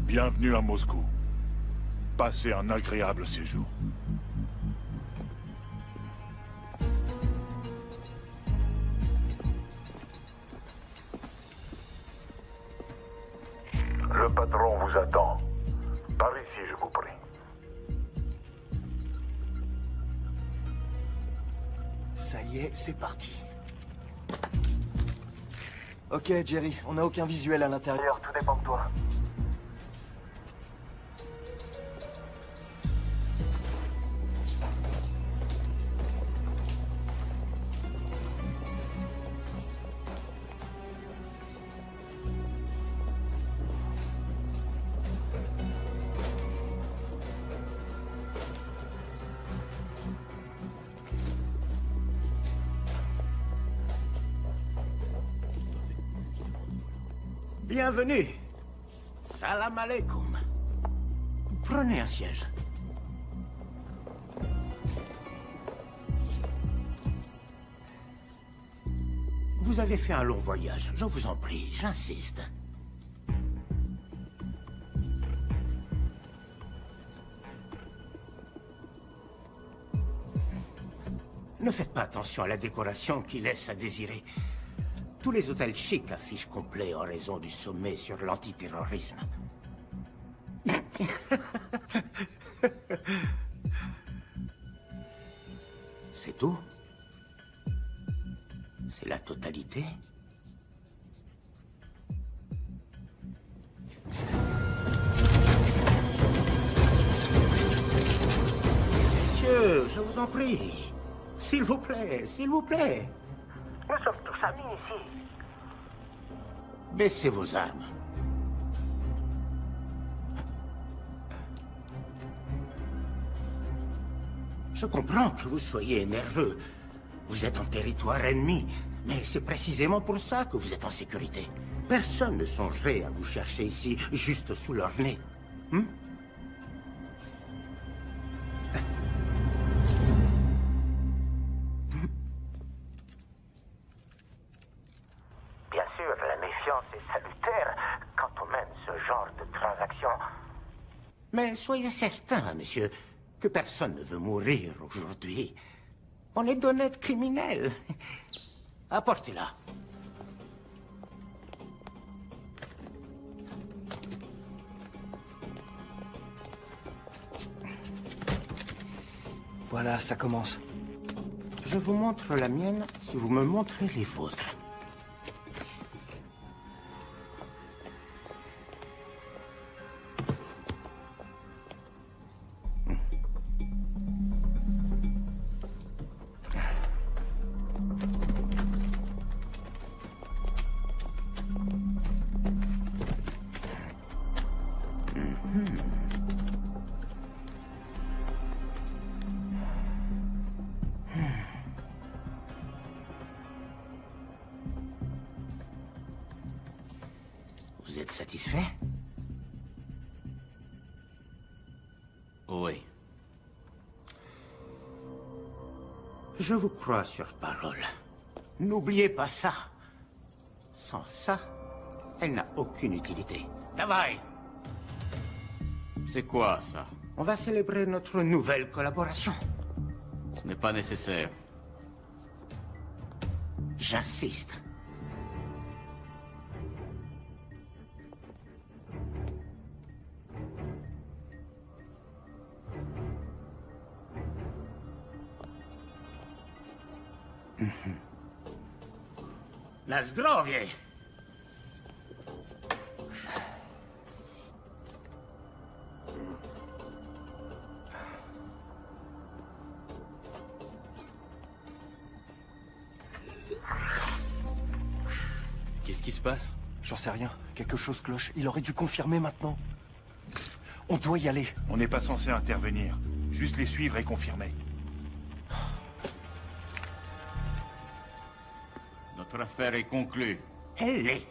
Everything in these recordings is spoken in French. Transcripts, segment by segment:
Bienvenue à Moscou. Passez un agréable séjour. Le patron vous attend. Par ici, je vous prie. Ça y est, c'est parti. Ok, Jerry, on n'a aucun visuel à l'intérieur, tout dépend de toi. Bienvenue. Salam alaikum. Prenez un siège. Vous avez fait un long voyage, je vous en prie, j'insiste. Ne faites pas attention à la décoration qui laisse à désirer. Tous les hôtels chics affichent complet en raison du sommet sur l'antiterrorisme. C'est tout? C'est la totalité? Messieurs, je vous en prie. S'il vous plaît, s'il vous plaît. Nous sommes tous amis ici. Baissez vos armes. Je comprends que vous soyez nerveux. Vous êtes en territoire ennemi. Mais c'est précisément pour ça que vous êtes en sécurité. Personne ne songerait à vous chercher ici, juste sous leur nez. Bien sûr, la méfiance est salutaire quand on mène ce genre de transaction. Mais soyez certain, monsieur, que personne ne veut mourir aujourd'hui. On est d'honnêtes criminels. Apportez-la. Voilà, ça commence. Je vous montre la mienne si vous me montrez les vôtres. Vous êtes satisfait? Oui. Je vous crois sur parole. N'oubliez pas ça. Sans ça, elle n'a aucune utilité. Travail! C'est quoi, ça? On va célébrer notre nouvelle collaboration. Ce n'est pas nécessaire. J'insiste. Na zdrowie! Qu'est-ce qui se passe? J'en sais rien. Quelque chose cloche. Il aurait dû confirmer maintenant. On doit y aller. On n'est pas censé intervenir. Juste les suivre et confirmer. Notre affaire est conclue. Elle l'est.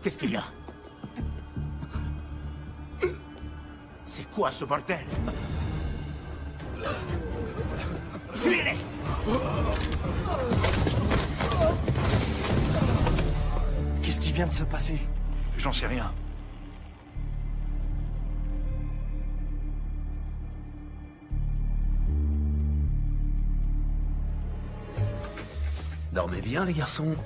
Qu'est-ce qu'il y a? C'est quoi ce bordel? Fuyez-les! Qu'est-ce qui vient de se passer? J'en sais rien. Dormez bien, les garçons.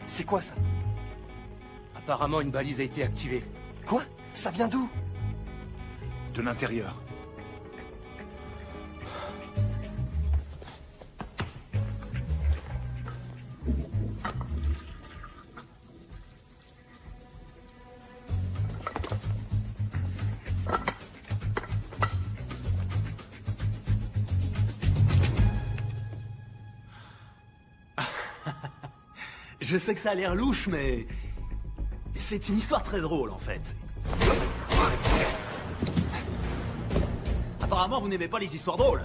C'est quoi ça? Apparemment, une balise a été activée. Quoi? Ça vient d'où? De l'intérieur. Je sais que ça a l'air louche, mais... c'est une histoire très drôle, en fait. Apparemment, vous n'aimez pas les histoires drôles.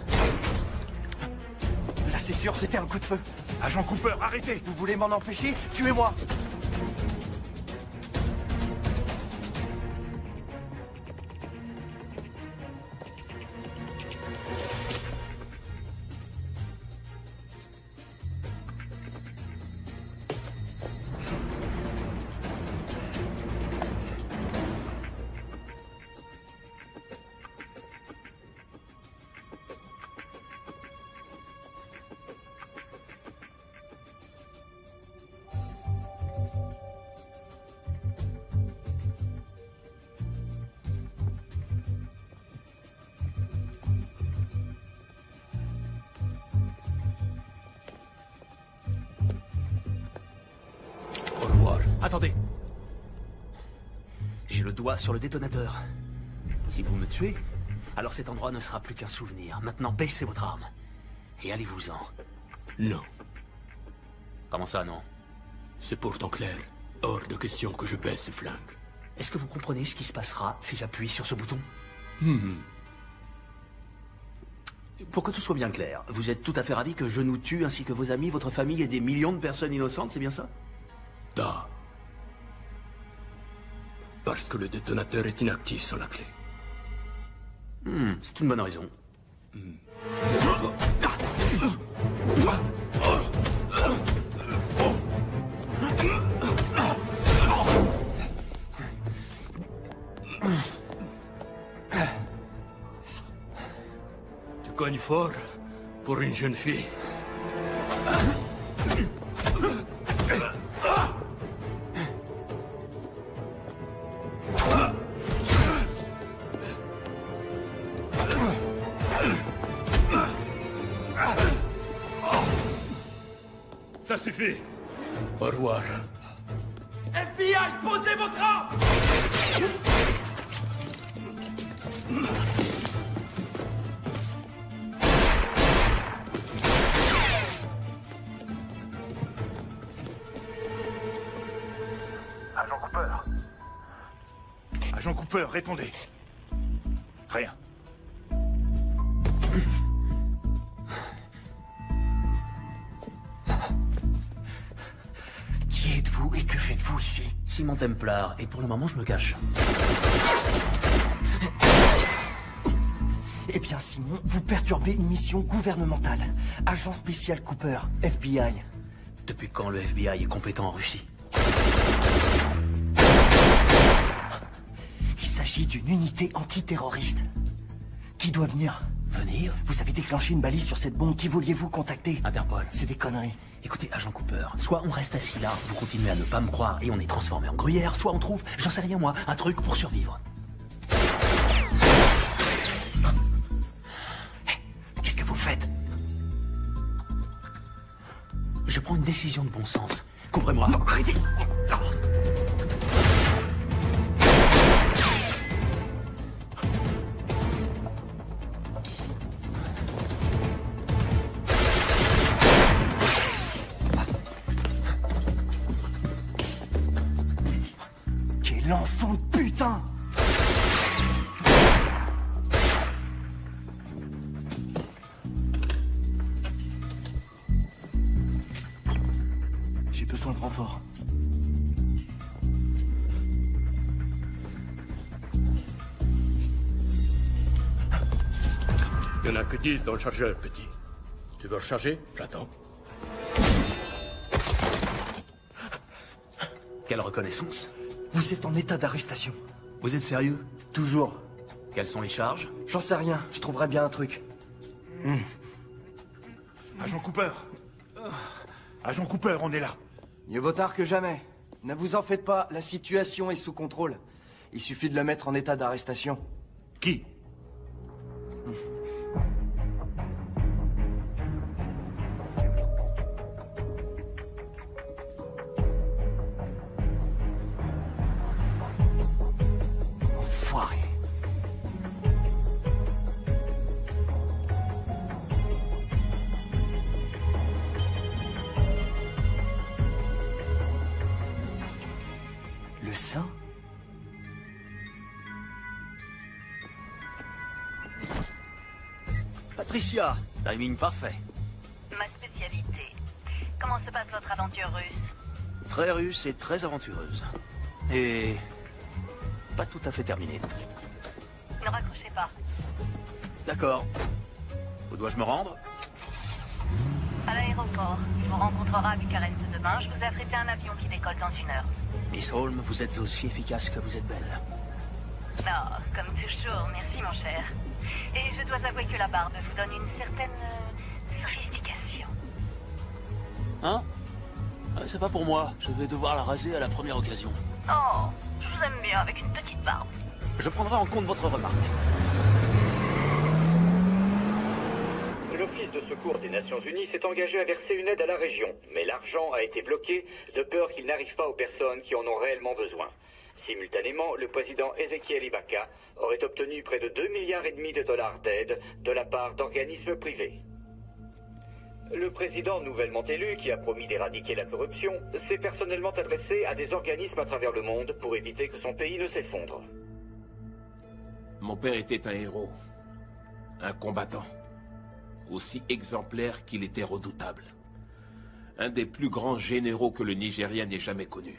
Là, c'est sûr, c'était un coup de feu. Agent Cooper, arrêtez! Vous voulez m'en empêcher? Tuez-moi! Au revoir. Attendez. J'ai le doigt sur le détonateur. Si vous me tuez, alors cet endroit ne sera plus qu'un souvenir. Maintenant, baissez votre arme. Et allez-vous-en. Non, Comment ça, non? c'est pourtant clair. Hors de question que je baisse ce flingue. Est-ce que vous comprenez ce qui se passera si j'appuie sur ce bouton? Pour que tout soit bien clair, vous êtes tout à fait ravi que je nous tue ainsi que vos amis, votre famille et des millions de personnes innocentes, c'est bien ça? Da. Parce que le détonateur est inactif sans la clé. C'est une bonne raison. Tu cognes fort pour une jeune fille. Ça suffit! Au revoir. FBI, posez votre arme! Agent Cooper, Agent Cooper, répondez. Rien. Qui êtes-vous et que faites-vous ici? Simon Templar, et pour le moment je me cache. Eh bien, Simon, vous perturbez une mission gouvernementale. Agent spécial Cooper, FBI. Depuis quand le FBI est compétent en Russie? Il s'agit d'une unité antiterroriste. Qui doit venir? Venir? Vous avez déclenché une balise sur cette bombe. Qui vouliez-vous contacter? Interpol. C'est des conneries. Écoutez, agent Cooper, soit on reste assis là, vous continuez à ne pas me croire et on est transformé en gruyère, soit on trouve, j'en sais rien moi, un truc pour survivre. Qu'est-ce que vous faites? Je prends une décision de bon sens. Couvrez-moi. Non, arrêtez! Quel enfant de putain! J'ai besoin de renfort. Il n'y en a que 10 dans le chargeur, petit. Tu veux recharger? J'attends. Quelle reconnaissance? Vous êtes en état d'arrestation. Vous êtes sérieux? Toujours. Quelles sont les charges? J'en sais rien, je trouverai bien un truc. Agent Cooper. Agent Cooper, on est là. Mieux vaut tard que jamais. Ne vous en faites pas, la situation est sous contrôle. Il suffit de le mettre en état d'arrestation. Qui? Enfoiré. Le sang? Patricia, timing parfait. Ma spécialité. Comment se passe votre aventure russe? Très russe et très aventureuse. Et... pas tout à fait terminée. Ne raccrochez pas. D'accord. Où dois-je me rendre? À l'aéroport. Il vous rencontrera à Bucarest demain. Je vous ai affrété un avion qui décolle dans 1 heure. Miss Holmes, vous êtes aussi efficace que vous êtes belle. Oh, comme toujours. Merci, mon cher. Et je dois avouer que la barbe vous donne une certaine sophistication. Hein? C'est pas pour moi. Je vais devoir la raser à la première occasion. Oh, je vous aime bien avec une petite barbe. Je prendrai en compte votre remarque. L'Office de secours des Nations Unies s'est engagé à verser une aide à la région, mais l'argent a été bloqué de peur qu'il n'arrive pas aux personnes qui en ont réellement besoin. Simultanément, le président Ezekiel Ibaka aurait obtenu près de 2,5 milliards de dollars d'aide de la part d'organismes privés. Le président nouvellement élu, qui a promis d'éradiquer la corruption, s'est personnellement adressé à des organismes à travers le monde pour éviter que son pays ne s'effondre. Mon père était un héros, un combattant, aussi exemplaire qu'il était redoutable. Un des plus grands généraux que le Nigeria n'ait jamais connu.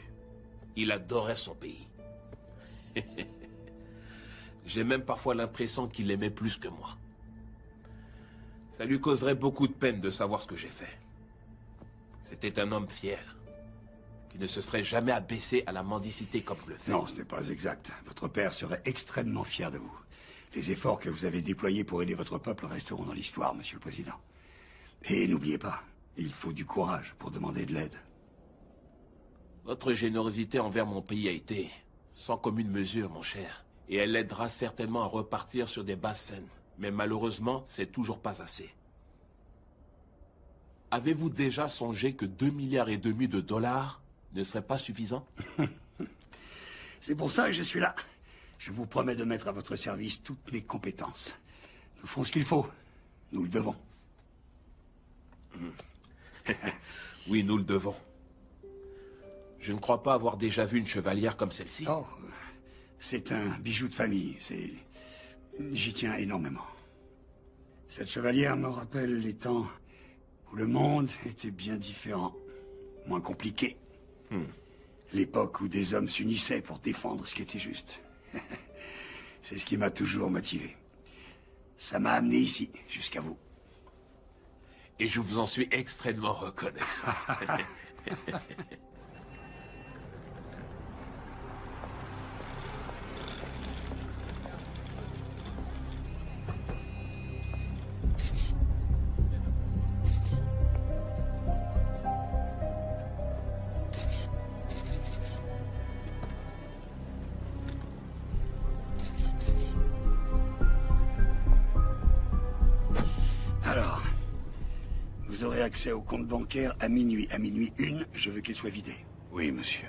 Il adorait son pays. J'ai même parfois l'impression qu'il l'aimait plus que moi. Ça lui causerait beaucoup de peine de savoir ce que j'ai fait. C'était un homme fier, qui ne se serait jamais abaissé à la mendicité comme je le fais. Non, ce n'est pas exact. Votre père serait extrêmement fier de vous. Les efforts que vous avez déployés pour aider votre peuple resteront dans l'histoire, Monsieur le Président. Et n'oubliez pas, il faut du courage pour demander de l'aide. Votre générosité envers mon pays a été sans commune mesure, mon cher. Et elle l'aidera certainement à repartir sur des bases saines. Mais malheureusement, c'est toujours pas assez. Avez-vous déjà songé que 2,5 milliards de dollars ne seraient pas suffisants? C'est pour ça que je suis là. Je vous promets de mettre à votre service toutes mes compétences. Nous ferons ce qu'il faut. Nous le devons. Oui, nous le devons. Je ne crois pas avoir déjà vu une chevalière comme celle-ci. Oh, c'est un bijou de famille. J'y tiens énormément. Cette chevalière me rappelle les temps où le monde était bien différent, moins compliqué. L'époque où des hommes s'unissaient pour défendre ce qui était juste. C'est ce qui m'a toujours motivé. Ça m'a amené ici, jusqu'à vous. Et je vous en suis extrêmement reconnaissant. Alors, vous aurez accès au compte bancaire à minuit. À minuit 1, je veux qu'il soit vidé. Oui, monsieur.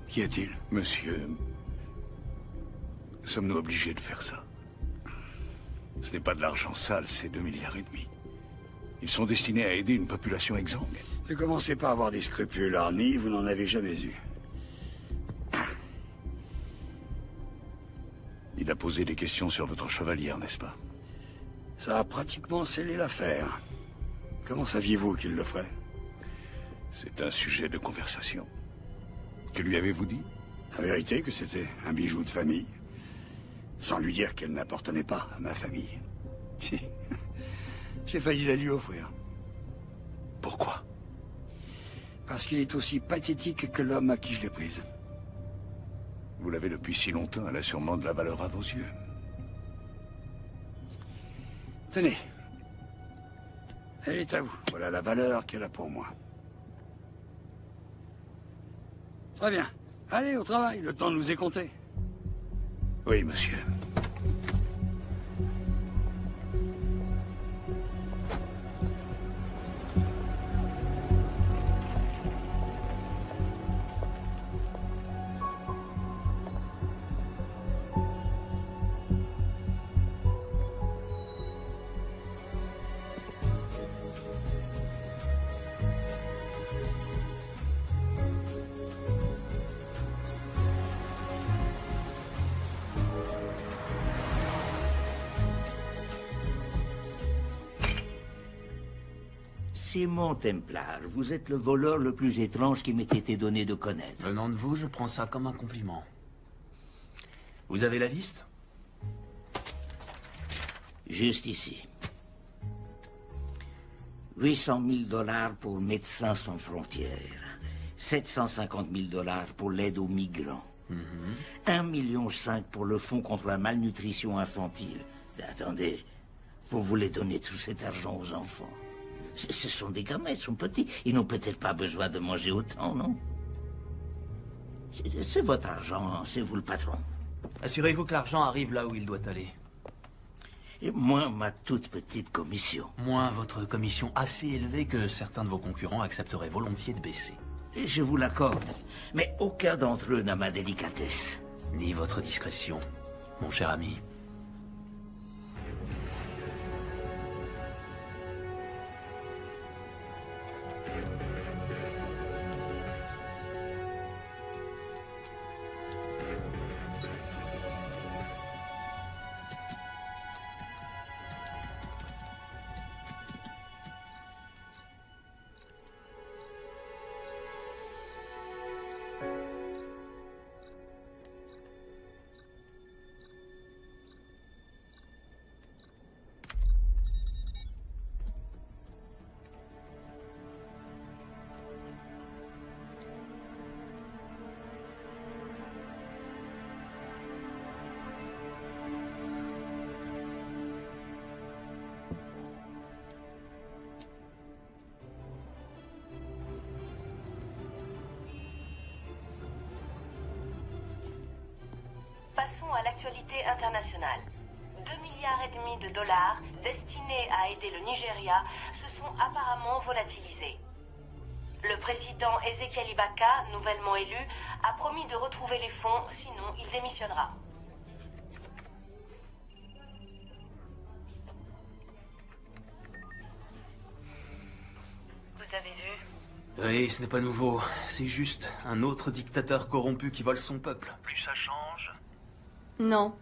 Qu'y a-t-il? Monsieur, sommes-nous obligés de faire ça? Ce n'est pas de l'argent sale, c'est 2,5 milliards. Ils sont destinés à aider une population exsangue. Ne commencez pas à avoir des scrupules, Arnie, vous n'en avez jamais eu. Il a posé des questions sur votre chevalière, n'est-ce pas? Ça a pratiquement scellé l'affaire. Comment saviez-vous qu'il le ferait? C'est un sujet de conversation. Que lui avez-vous dit? La vérité que c'était un bijou de famille. Sans lui dire qu'elle n'appartenait pas à ma famille. Si. J'ai failli la lui offrir. Pourquoi? Parce qu'il est aussi pathétique que l'homme à qui je l'ai prise. Vous l'avez depuis si longtemps, elle a sûrement de la valeur à vos yeux. Tenez. Elle est à vous. Voilà la valeur qu'elle a pour moi. Très bien. Allez, au travail. Le temps nous est compté. Oui, monsieur. Simon Templar, vous êtes le voleur le plus étrange qui m'ait été donné de connaître. Venant de vous, je prends ça comme un compliment. Vous avez la liste? Juste ici. 800 000 $ pour Médecins sans frontières. 750 000 $ pour l'aide aux migrants. 1,5 million pour le fonds contre la malnutrition infantile. Attendez, vous voulez donner tout cet argent aux enfants? Ce sont des gamins, ils sont petits. Ils n'ont peut-être pas besoin de manger autant, non? C'est votre argent, c'est vous le patron. Assurez-vous que l'argent arrive là où il doit aller. Et moins ma toute petite commission. Moins votre commission assez élevée que certains de vos concurrents accepteraient volontiers de baisser. Et je vous l'accorde, mais aucun d'entre eux n'a ma délicatesse. Ni votre discrétion, mon cher ami. Passons à l'actualité internationale. 2,5 milliards de dollars destinés à aider le Nigeria se sont apparemment volatilisés. Le président Ezekiel Ibaka, nouvellement élu, a promis de retrouver les fonds, sinon il démissionnera. Vous avez vu? Oui, ce n'est pas nouveau. C'est juste un autre dictateur corrompu qui vole son peuple. Plus ça change. Non,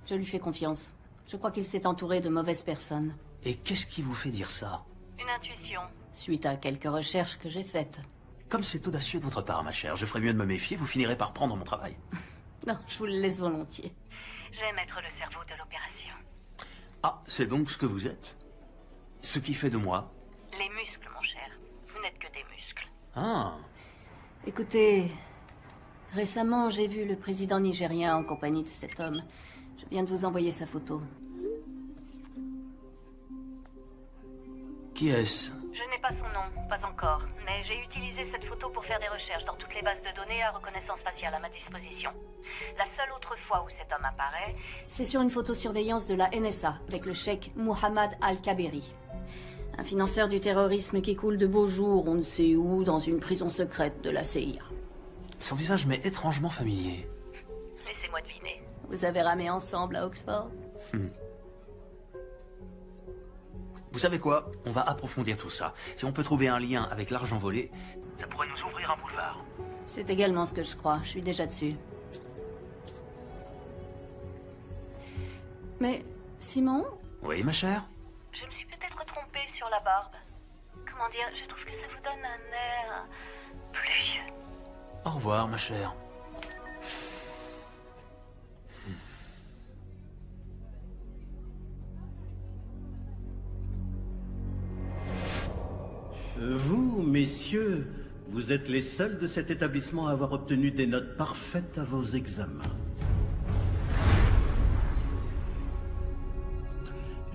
je lui fais confiance. Je crois qu'il s'est entouré de mauvaises personnes. Et qu'est-ce qui vous fait dire ça? Une intuition. Suite à quelques recherches que j'ai faites. Comme c'est audacieux de votre part, ma chère, je ferais mieux de me méfier, vous finirez par prendre mon travail. Non, je vous le laisse volontiers. J'aime être le cerveau de l'opération. Ah, c'est donc ce que vous êtes? Ce qui fait de moi? Les muscles, mon cher. Vous n'êtes que des muscles. Ah. Écoutez, récemment, j'ai vu le président nigérien en compagnie de cet homme. Je viens de vous envoyer sa photo. Qui est-ce? Je n'ai pas son nom, pas encore, mais j'ai utilisé cette photo pour faire des recherches dans toutes les bases de données à reconnaissance faciale à ma disposition. La seule autre fois où cet homme apparaît... C'est sur une photosurveillance de la NSA, avec le cheikh Mohammed Al-Kaberi. Un financeur du terrorisme qui coule de beaux jours, on ne sait où, dans une prison secrète de la CIA. Son visage m'est étrangement familier. Laissez-moi deviner. Vous avez ramé ensemble à Oxford? Vous savez quoi? On va approfondir tout ça. Si on peut trouver un lien avec l'argent volé, ça pourrait nous ouvrir un boulevard. C'est également ce que je crois. Je suis déjà dessus. Mais, Simon? Oui, ma chère? Je me suis peut-être trompée sur la barbe. Comment dire, je trouve que ça vous donne un air... plus vieux. Au revoir, ma chère. Vous, messieurs, vous êtes les seuls de cet établissement à avoir obtenu des notes parfaites à vos examens.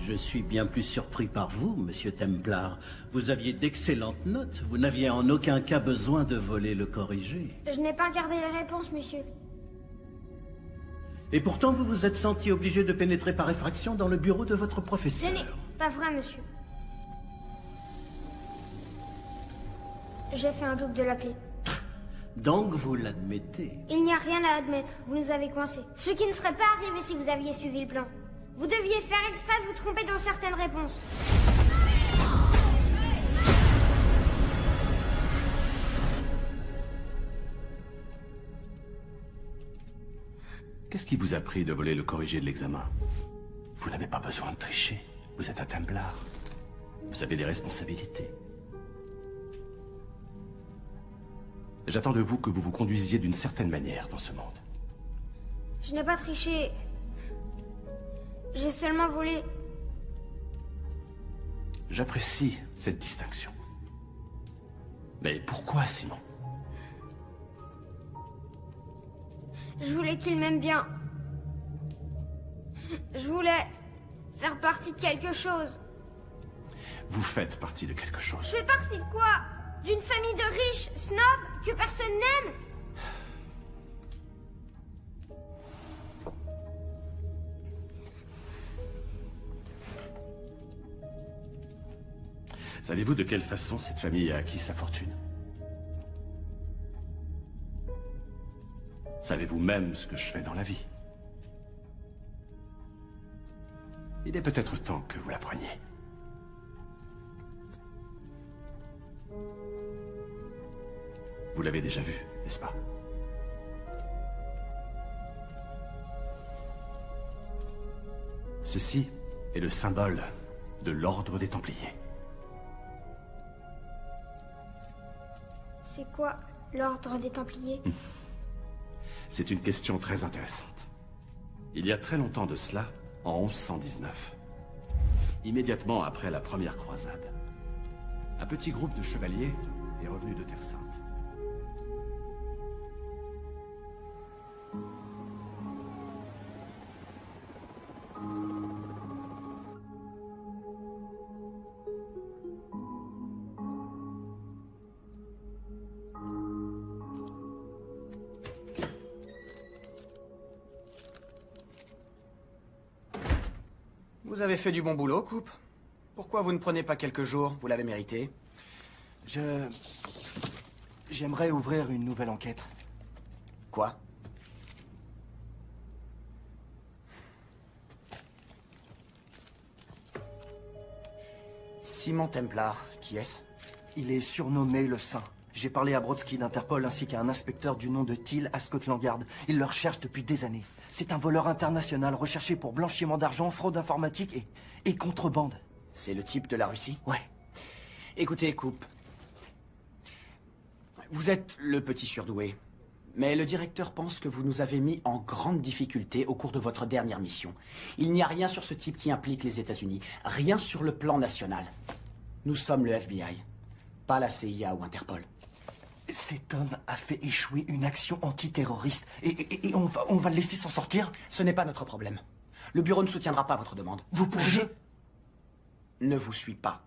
Je suis bien plus surpris par vous, monsieur Templar. Vous aviez d'excellentes notes. Vous n'aviez en aucun cas besoin de voler le corrigé. Je n'ai pas regardé les réponses, monsieur. Et pourtant, vous vous êtes senti obligé de pénétrer par effraction dans le bureau de votre Ce professeur. n'est pas vrai, monsieur. J'ai fait un double de la clé. Donc vous l'admettez. Il n'y a rien à admettre. Vous nous avez coincés. Ce qui ne serait pas arrivé si vous aviez suivi le plan. Vous deviez faire exprès de vous tromper dans certaines réponses. Qu'est-ce qui vous a pris de voler le corrigé de l'examen? Vous n'avez pas besoin de tricher. Vous êtes un Templar. Vous avez des responsabilités. J'attends de vous que vous vous conduisiez d'une certaine manière dans ce monde. Je n'ai pas triché. J'ai seulement volé. J'apprécie cette distinction. Mais pourquoi, Simon? Je voulais qu'il m'aime bien. Je voulais faire partie de quelque chose. Vous faites partie de quelque chose. Je fais partie de quoi? D'une famille de riches, snobs, que personne n'aime? Savez-vous de quelle façon cette famille a acquis sa fortune? Savez-vous même ce que je fais dans la vie? Il est peut-être temps que vous l'appreniez. Vous l'avez déjà vu, n'est-ce pas? Ceci est le symbole de l'ordre des Templiers. C'est quoi l'ordre des Templiers? C'est une question très intéressante. Il y a très longtemps de cela, en 1119, immédiatement après la première croisade, un petit groupe de chevaliers est revenu de Terre Sainte. Vous avez fait du bon boulot, Coupe. Pourquoi vous ne prenez pas quelques jours? Vous l'avez mérité. J'aimerais ouvrir une nouvelle enquête. Quoi? Simon Templar, qui est-ce? Il est surnommé le Saint. J'ai parlé à Brodsky d'Interpol ainsi qu'à un inspecteur du nom de Thiel à Scotland Yard. Il le recherche depuis des années. C'est un voleur international recherché pour blanchiment d'argent, fraude informatique et contrebande. C'est le type de la Russie? Ouais. Écoutez, Coupe. Vous êtes le petit surdoué. Mais le directeur pense que vous nous avez mis en grande difficulté au cours de votre dernière mission. Il n'y a rien sur ce type qui implique les États-Unis. Rien sur le plan national. Nous sommes le FBI, pas la CIA ou Interpol. Cet homme a fait échouer une action antiterroriste. Et on va le laisser s'en sortir? Ce n'est pas notre problème. Le bureau ne soutiendra pas votre demande. Vous pourriez... Ne vous suis pas.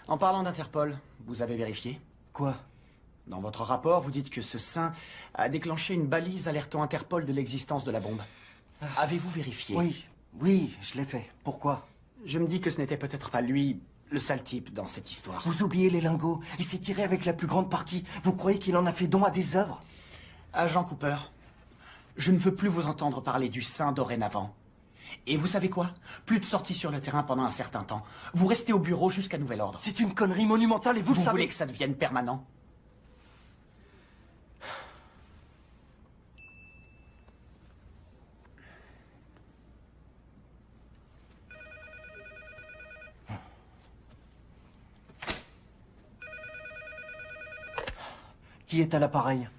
En parlant d'Interpol, vous avez vérifié? Quoi? Dans votre rapport, vous dites que ce saint a déclenché une balise alertant Interpol de l'existence de la bombe. Avez-vous vérifié? Oui, je l'ai fait. Pourquoi? Je me dis que ce n'était peut-être pas lui, le sale type dans cette histoire. Vous oubliez les lingots. Il s'est tiré avec la plus grande partie. Vous croyez qu'il en a fait don à des œuvres? Agent Cooper, je ne veux plus vous entendre parler du saint dorénavant. Et vous savez quoi? Plus de sorties sur le terrain pendant un certain temps. Vous restez au bureau jusqu'à nouvel ordre. C'est une connerie monumentale et vous le savez. Vous voulez que ça devienne permanent? Qui est à l'appareil?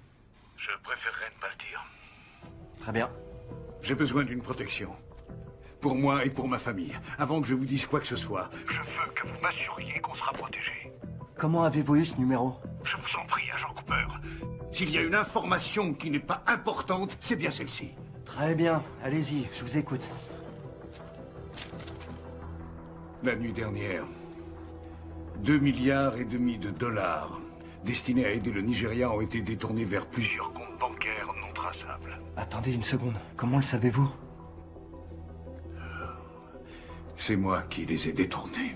Je préférerais ne pas le dire. Très bien. J'ai besoin d'une protection. Pour moi et pour ma famille. Avant que je vous dise quoi que ce soit, je veux que vous m'assuriez qu'on sera protégé. Comment avez-vous eu ce numéro? Je vous en prie, agent Cooper. S'il y a une information qui n'est pas importante, c'est bien celle-ci. Très bien. Allez-y, je vous écoute. La nuit dernière, 2,5 milliards de dollars destinés à aider le Nigeria ont été détournés vers plusieurs comptes bancaires non traçables. Attendez une seconde. Comment le savez-vous? C'est moi qui les ai détournés.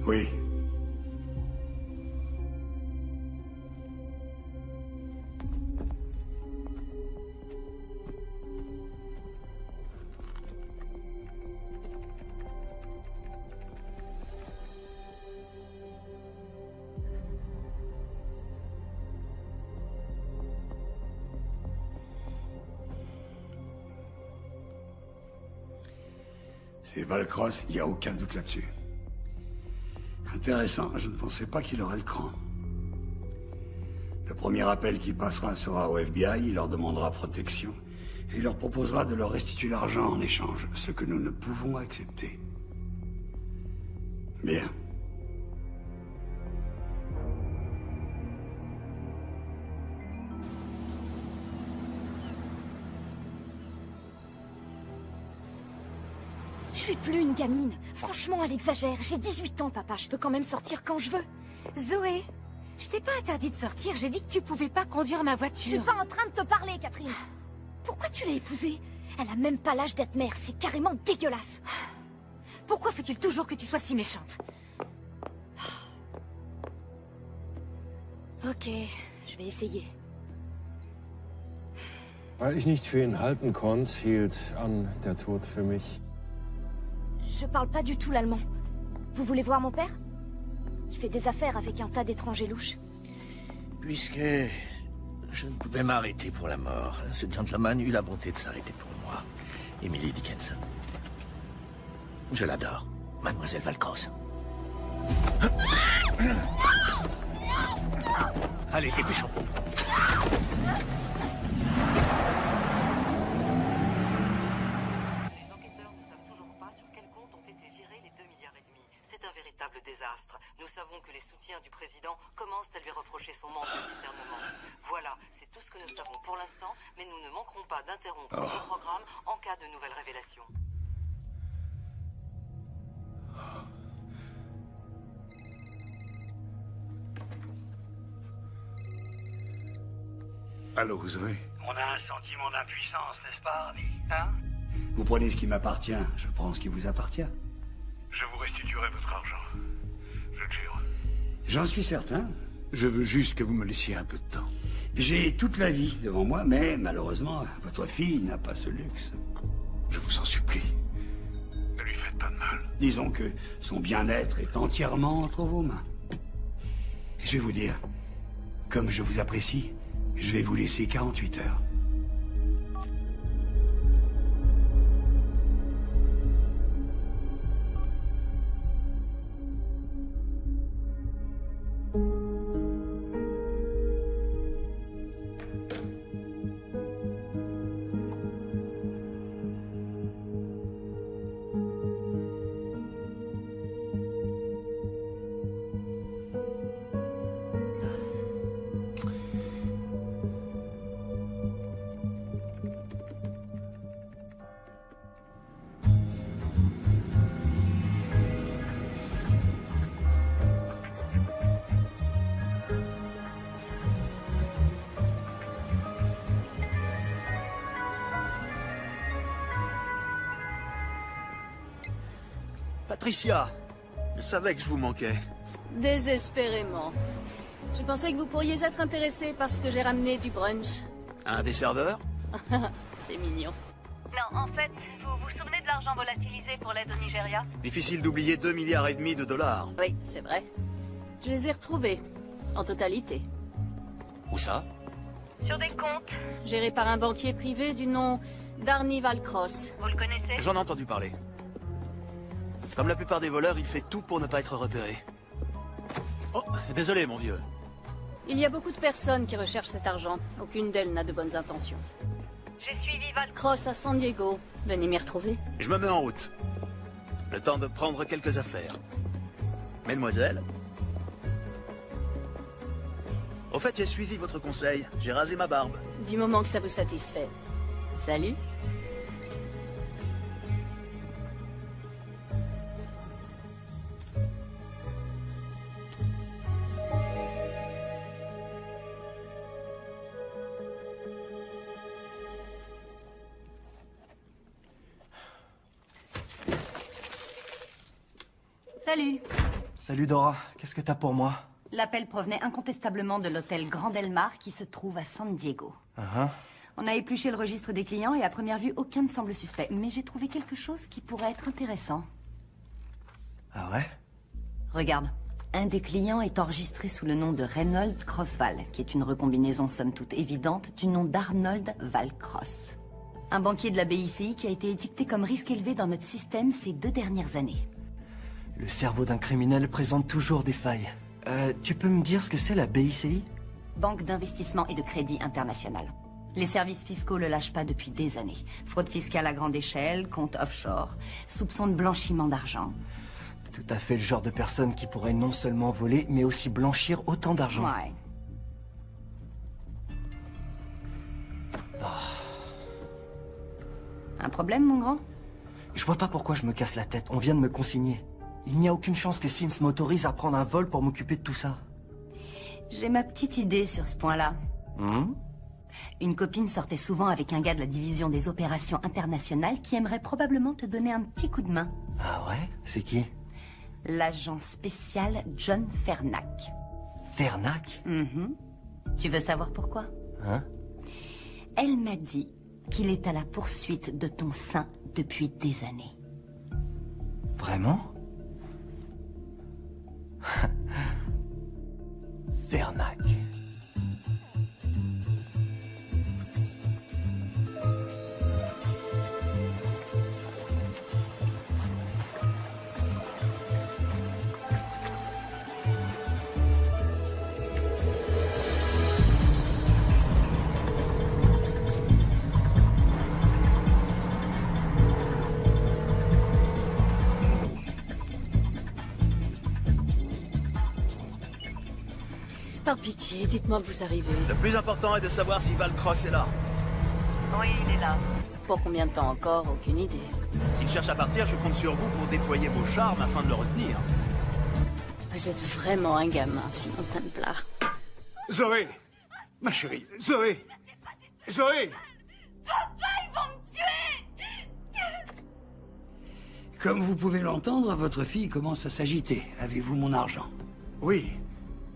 Oui. C'est Valcross, il n'y a aucun doute là-dessus. Intéressant, je ne pensais pas qu'il aurait le cran. Le premier appel qui passera sera au FBI, il leur demandera protection, et il leur proposera de leur restituer l'argent en échange, ce que nous ne pouvons accepter. Bien. Je suis plus une gamine. Franchement, elle exagère. J'ai 18 ans, papa. Je peux quand même sortir quand je veux. Zoé, je t'ai pas interdit de sortir. J'ai dit que tu pouvais pas conduire ma voiture. Je suis pas en train de te parler, Catherine. Pourquoi tu l'as épousée? Elle a même pas l'âge d'être mère. C'est carrément dégueulasse. Pourquoi faut-il toujours que tu sois si méchante? Ok, je vais essayer. Weil ich nicht für ihn halten konnte, hielt an der Tod für mich. Je parle pas du tout l'allemand. Vous voulez voir mon père? Il fait des affaires avec un tas d'étrangers louches. Puisque je ne pouvais m'arrêter pour la mort, ce gentleman eut la bonté de s'arrêter pour moi. Emily Dickinson. Je l'adore, Mademoiselle Valcross. Allez, dépêchons. Désastre. Nous savons que les soutiens du président commencent à lui reprocher son manque de discernement. Voilà, c'est tout ce que nous savons pour l'instant, mais nous ne manquerons pas d'interrompre le programme en cas de nouvelles révélations. Allô, Zoé? On a un sentiment d'impuissance, n'est-ce pas, ami? Hein? Vous prenez ce qui m'appartient, je prends ce qui vous appartient. Je vous restituerai votre argent. Je le jure. J'en suis certain. Je veux juste que vous me laissiez un peu de temps. J'ai toute la vie devant moi, mais malheureusement, votre fille n'a pas ce luxe. Je vous en supplie. Ne lui faites pas de mal. Disons que son bien-être est entièrement entre vos mains. Je vais vous dire, comme je vous apprécie, je vais vous laisser 48 heures. Patricia, je savais que je vous manquais. Désespérément. Je pensais que vous pourriez être intéressé parce que j'ai ramené du brunch. Un des serveurs? C'est mignon. Non, en fait, vous vous souvenez de l'argent volatilisé connaissez pour l'aide au Nigeria? Difficile d'oublier 2,5 milliards de dollars. Oui, c'est vrai. Je les ai retrouvés. En totalité. Où ça? Sur des comptes. Gérés par un banquier privé du nom d'Arnie Valcross. Vous le connaissez? J'en ai entendu parler. Comme la plupart des voleurs, il fait tout pour ne pas être repéré. Oh, désolé mon vieux. Il y a beaucoup de personnes qui recherchent cet argent. Aucune d'elles n'a de bonnes intentions. J'ai suivi Valcross à San Diego. Venez m'y retrouver. Je me mets en route. Le temps de prendre quelques affaires. Mesdemoiselles? Au fait, j'ai suivi votre conseil. J'ai rasé ma barbe. Du moment que ça vous satisfait. Salut. Salut. Salut Dora, qu'est-ce que t'as pour moi? L'appel provenait incontestablement de l'hôtel Grand Del Mar qui se trouve à San Diego. On a épluché le registre des clients et à première vue, aucun ne semble suspect. Mais j'ai trouvé quelque chose qui pourrait être intéressant. Ah ouais? Regarde. Un des clients est enregistré sous le nom de Reynold Crossval, qui est une recombinaison somme toute évidente du nom d'Arnold Valcross. Un banquier de la BICI qui a été étiqueté comme risque élevé dans notre système ces 2 dernières années. Le cerveau d'un criminel présente toujours des failles. Tu peux me dire ce que c'est la BICI? Banque d'investissement et de crédit international. Les services fiscaux le lâchent pas depuis des années. Fraude fiscale à grande échelle, compte offshore, soupçons de blanchiment d'argent. Tout à fait le genre de personne qui pourrait non seulement voler, mais aussi blanchir autant d'argent. Ouais. Un problème, mon grand? Je vois pas pourquoi je me casse la tête. On vient de me consigner. Il n'y a aucune chance que Sims m'autorise à prendre un vol pour m'occuper de tout ça. J'ai ma petite idée sur ce point-là. Une copine sortait souvent avec un gars de la division des opérations internationales qui aimerait probablement te donner un petit coup de main. Ah ouais? C'est qui? L'agent spécial John Fernac. Fernac? Tu veux savoir pourquoi? Elle m'a dit qu'il est à la poursuite de ton sein depuis des années. Vraiment? Fernac. Par pitié, dites-moi que vous arrivez. Le plus important est de savoir si Valcross est là. Oui, il est là. Pour combien de temps encore? Aucune idée. S'il cherche à partir, je compte sur vous pour déployer vos charmes afin de le retenir. Vous êtes vraiment un gamin, Simon Templar. Zoé! Ma chérie, Zoé! Zoé! Papa, ils vont me tuer! Comme vous pouvez l'entendre, votre fille commence à s'agiter. Avez-vous mon argent? Oui,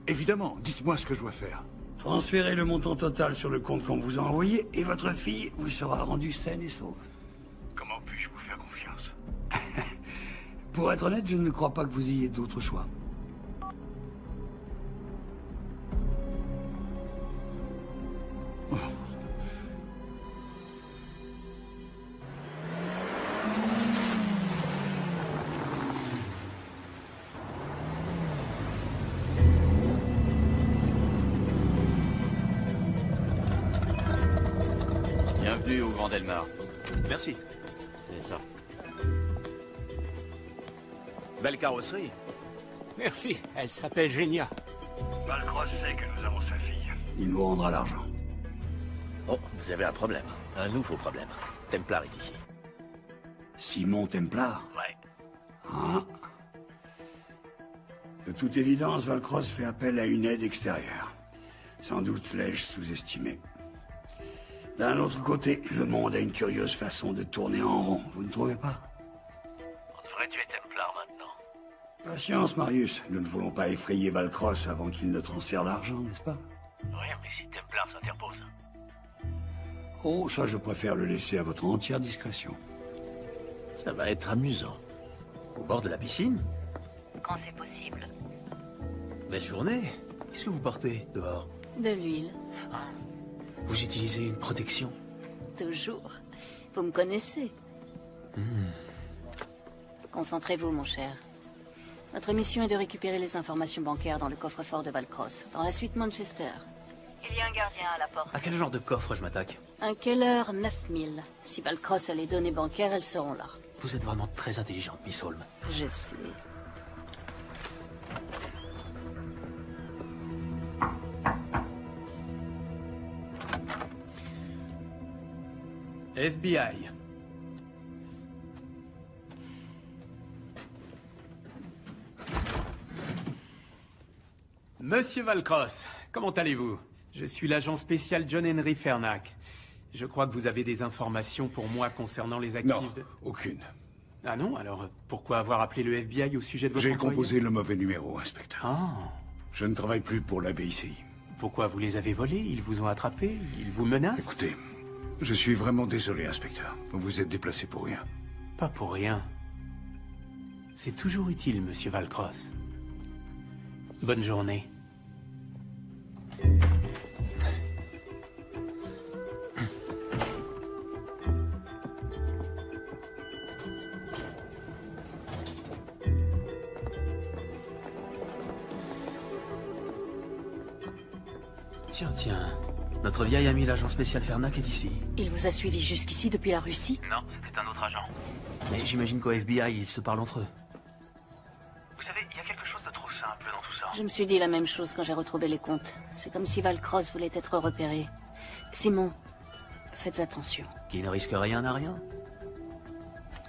évidemment. Dites-moi ce que je dois faire. Transférez le montant total sur le compte qu'on vous a envoyé et votre fille vous sera rendue saine et sauve. Comment puis-je vous faire confiance? Pour être honnête, je ne crois pas que vous ayez d'autre choix. Bienvenue au Grand Del Mar. Merci. C'est ça. Belle carrosserie. Merci, elle s'appelle Genia. Valcross sait que nous avons sa fille. Il nous rendra l'argent. Oh, vous avez un problème. Un nouveau problème. Templar est ici. Simon Templar? Ouais. Ah. De toute évidence, Valcross fait appel à une aide extérieure. Sans doute l'ai-je sous-estimé. D'un autre côté, le monde a une curieuse façon de tourner en rond, vous ne trouvez pas? On devrait tuer Templar maintenant. Patience, Marius. Nous ne voulons pas effrayer Valcross avant qu'il ne transfère l'argent, n'est-ce pas? Oui, mais si Templar s'interpose. Oh, ça, je préfère le laisser à votre entière discrétion. Ça va être amusant. Au bord de la piscine? Quand c'est possible. Belle journée. Qu'est-ce que vous portez dehors? De l'huile. Vous utilisez une protection? Toujours. Vous me connaissez. Concentrez-vous, mon cher. Notre mission est de récupérer les informations bancaires dans le coffre-fort de Valcross, dans la suite Manchester. Il y a un gardien à la porte. À quel genre de coffre je m'attaque? Un Keller 9000. Si Valcross a les données bancaires, elles seront là. Vous êtes vraiment très intelligente, Miss Holmes. Je sais. FBI. Monsieur Valcross, comment allez-vous? Je suis l'agent spécial John Henry Fernac. Je crois que vous avez des informations pour moi concernant les actifs Non, aucune. Ah non? Alors, pourquoi avoir appelé le FBI au sujet de votre J'ai employé? composé le mauvais numéro, inspecteur. Ah. Je ne travaille plus pour la BICI. Pourquoi vous les avez volés? Ils vous ont attrapés? Ils vous menacent? Écoutez, je suis vraiment désolé, inspecteur. Vous vous êtes déplacé pour rien. Pas pour rien. C'est toujours utile, monsieur Valcross. Bonne journée. Tiens. Notre vieil ami l'agent spécial Fernac est ici. Il vous a suivi jusqu'ici depuis la Russie? Non, c'était un autre agent. Mais j'imagine qu'au FBI, ils se parlent entre eux. Vous savez, il y a quelque chose de trop simple dans tout ça. Je me suis dit la même chose quand j'ai retrouvé les comptes. C'est comme si Valcross voulait être repéré. Simon, faites attention. Qui ne risque rien n'a rien.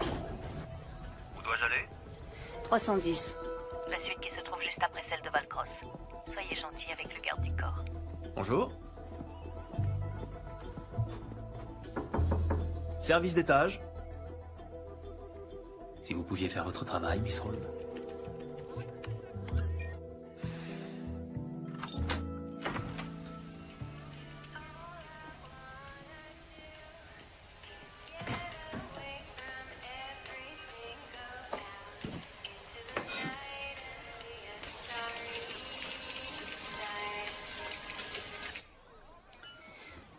Où dois-je aller? 310. La suite qui se trouve juste après celle de Valcross. Soyez gentil avec le garde du corps. Bonjour. Service d'étage. Si vous pouviez faire votre travail, Miss Holmes.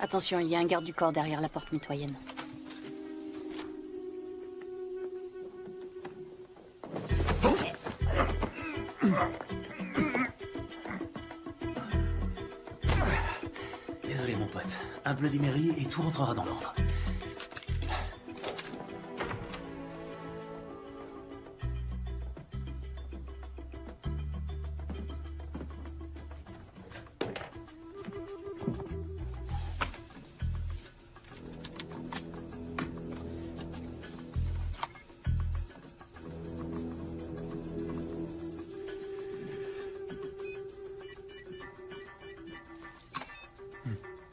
Attention, il y a un garde du corps derrière la porte mitoyenne. Désolé, mon pote. Un Bloody Mary et tout rentrera dans l'ordre.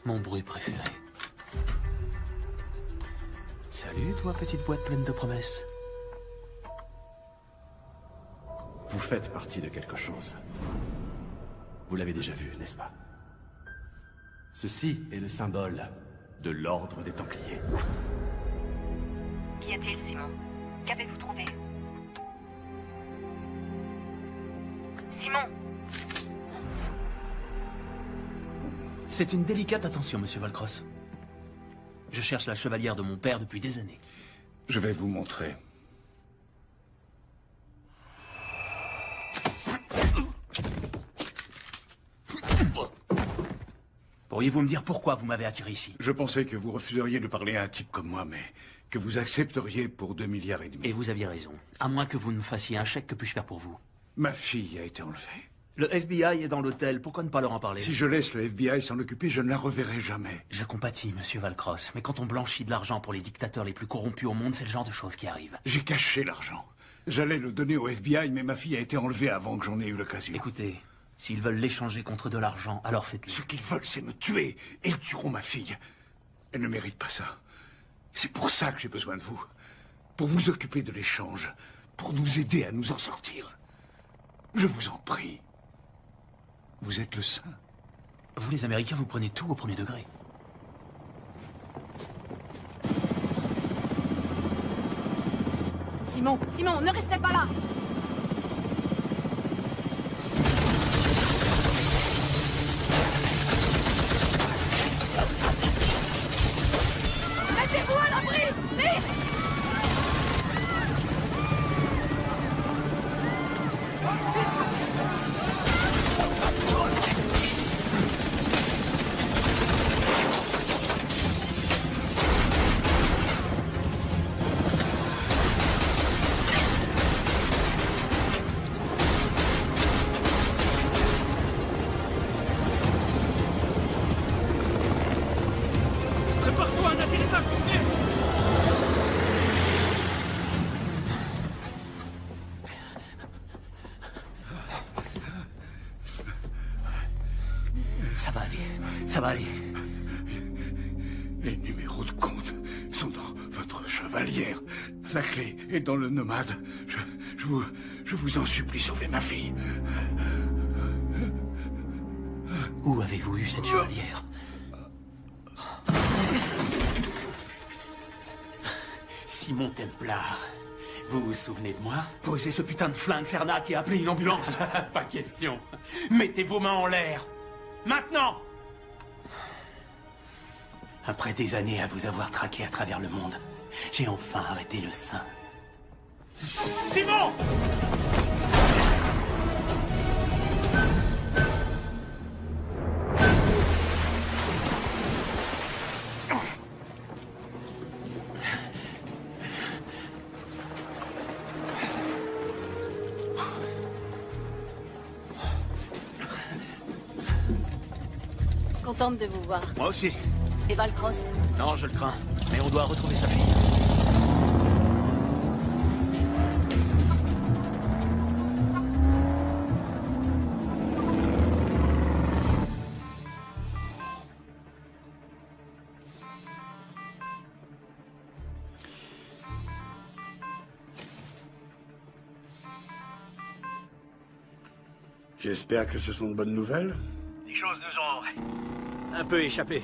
Mon bruit préféré. Salut, toi, petite boîte pleine de promesses. Vous faites partie de quelque chose. Vous l'avez déjà vu, n'est-ce pas? Ceci est le symbole de l'ordre des Templiers. Qu'y a-t-il, Simon? Qu'avez-vous trouvé? Simon! C'est une délicate attention, monsieur Valcross. Je cherche la chevalière de mon père depuis des années. Je vais vous montrer. Pourriez-vous me dire pourquoi vous m'avez attiré ici? Je pensais que vous refuseriez de parler à un type comme moi, mais que vous accepteriez pour 2,5 milliards. Et vous aviez raison. À moins que vous ne me fassiez un chèque, que puis-je faire pour vous? Ma fille a été enlevée. Le FBI est dans l'hôtel, pourquoi ne pas leur en parler? Si je laisse le FBI s'en occuper, je ne la reverrai jamais. Je compatis, monsieur Valcross, mais quand on blanchit de l'argent pour les dictateurs les plus corrompus au monde, c'est le genre de choses qui arrivent. J'ai caché l'argent. J'allais le donner au FBI, mais ma fille a été enlevée avant que j'en ai eu l'occasion. Écoutez, s'ils veulent l'échanger contre de l'argent, alors faites-le. Ce qu'ils veulent, c'est me tuer. Et ils tueront ma fille. Elle ne mérite pas ça. C'est pour ça que j'ai besoin de vous. Pour vous occuper de l'échange. Pour nous aider à nous en sortir. Je vous en prie. Vous êtes le saint. Vous, les Américains, vous prenez tout au premier degré. Simon, Simon, ne restez pas là! Mettez-vous à l'abri! Vite! Prépare-toi à un atterrissage musclé! Ça va aller, ça va aller. Les numéros de compte sont dans votre chevalière. La clé est dans le nomade. Je vous en supplie, sauvez ma fille. Où avez-vous eu cette chevalière? Simon Templar, vous vous souvenez de moi? Posez ce putain de flingue, Fernac, et appelez une ambulance. Pas question. Mettez vos mains en l'air. Maintenant! Après des années à vous avoir traqué à travers le monde, j'ai enfin arrêté le sein. Simon! Contente de vous voir. Moi aussi. Et Valcross? Non, je le crains. Mais on doit retrouver sa fille. J'espère que ce sont de bonnes nouvelles. Les choses nous ont un peu échappé.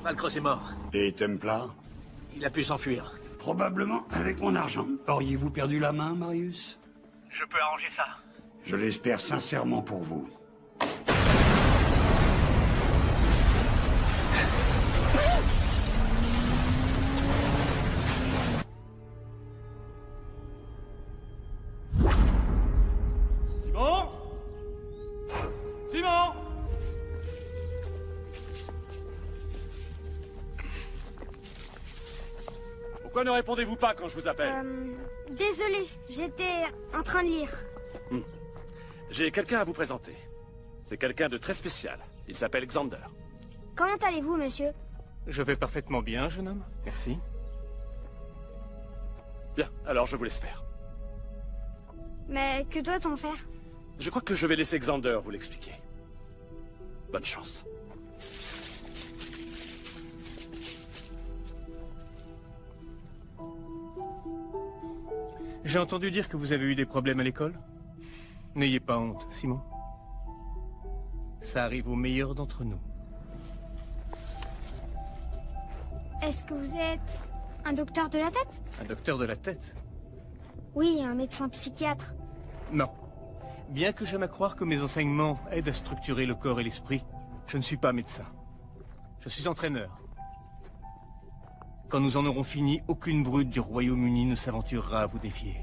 Valcross est mort. Et Templar? Il a pu s'enfuir. Probablement avec mon argent. Auriez-vous perdu la main, Marius? Je peux arranger ça. Je l'espère sincèrement pour vous. Simon? Simon? Pourquoi ne répondez-vous pas quand je vous appelle? Désolé, j'étais en train de lire. J'ai quelqu'un à vous présenter. C'est quelqu'un de très spécial. Il s'appelle Xander. Comment allez-vous, monsieur? Je vais parfaitement bien, jeune homme. Merci. Bien, alors je vous laisse faire. Mais que doit-on faire? Je crois que je vais laisser Xander vous l'expliquer. Bonne chance. J'ai entendu dire que vous avez eu des problèmes à l'école. N'ayez pas honte, Simon. Ça arrive aux meilleurs d'entre nous. Est-ce que vous êtes un docteur de la tête? Un docteur de la tête? Oui, un médecin psychiatre. Non. Bien que j'aime à croire que mes enseignements aident à structurer le corps et l'esprit, je ne suis pas médecin. Je suis entraîneur. Quand nous en aurons fini, aucune brute du Royaume-Uni ne s'aventurera à vous défier.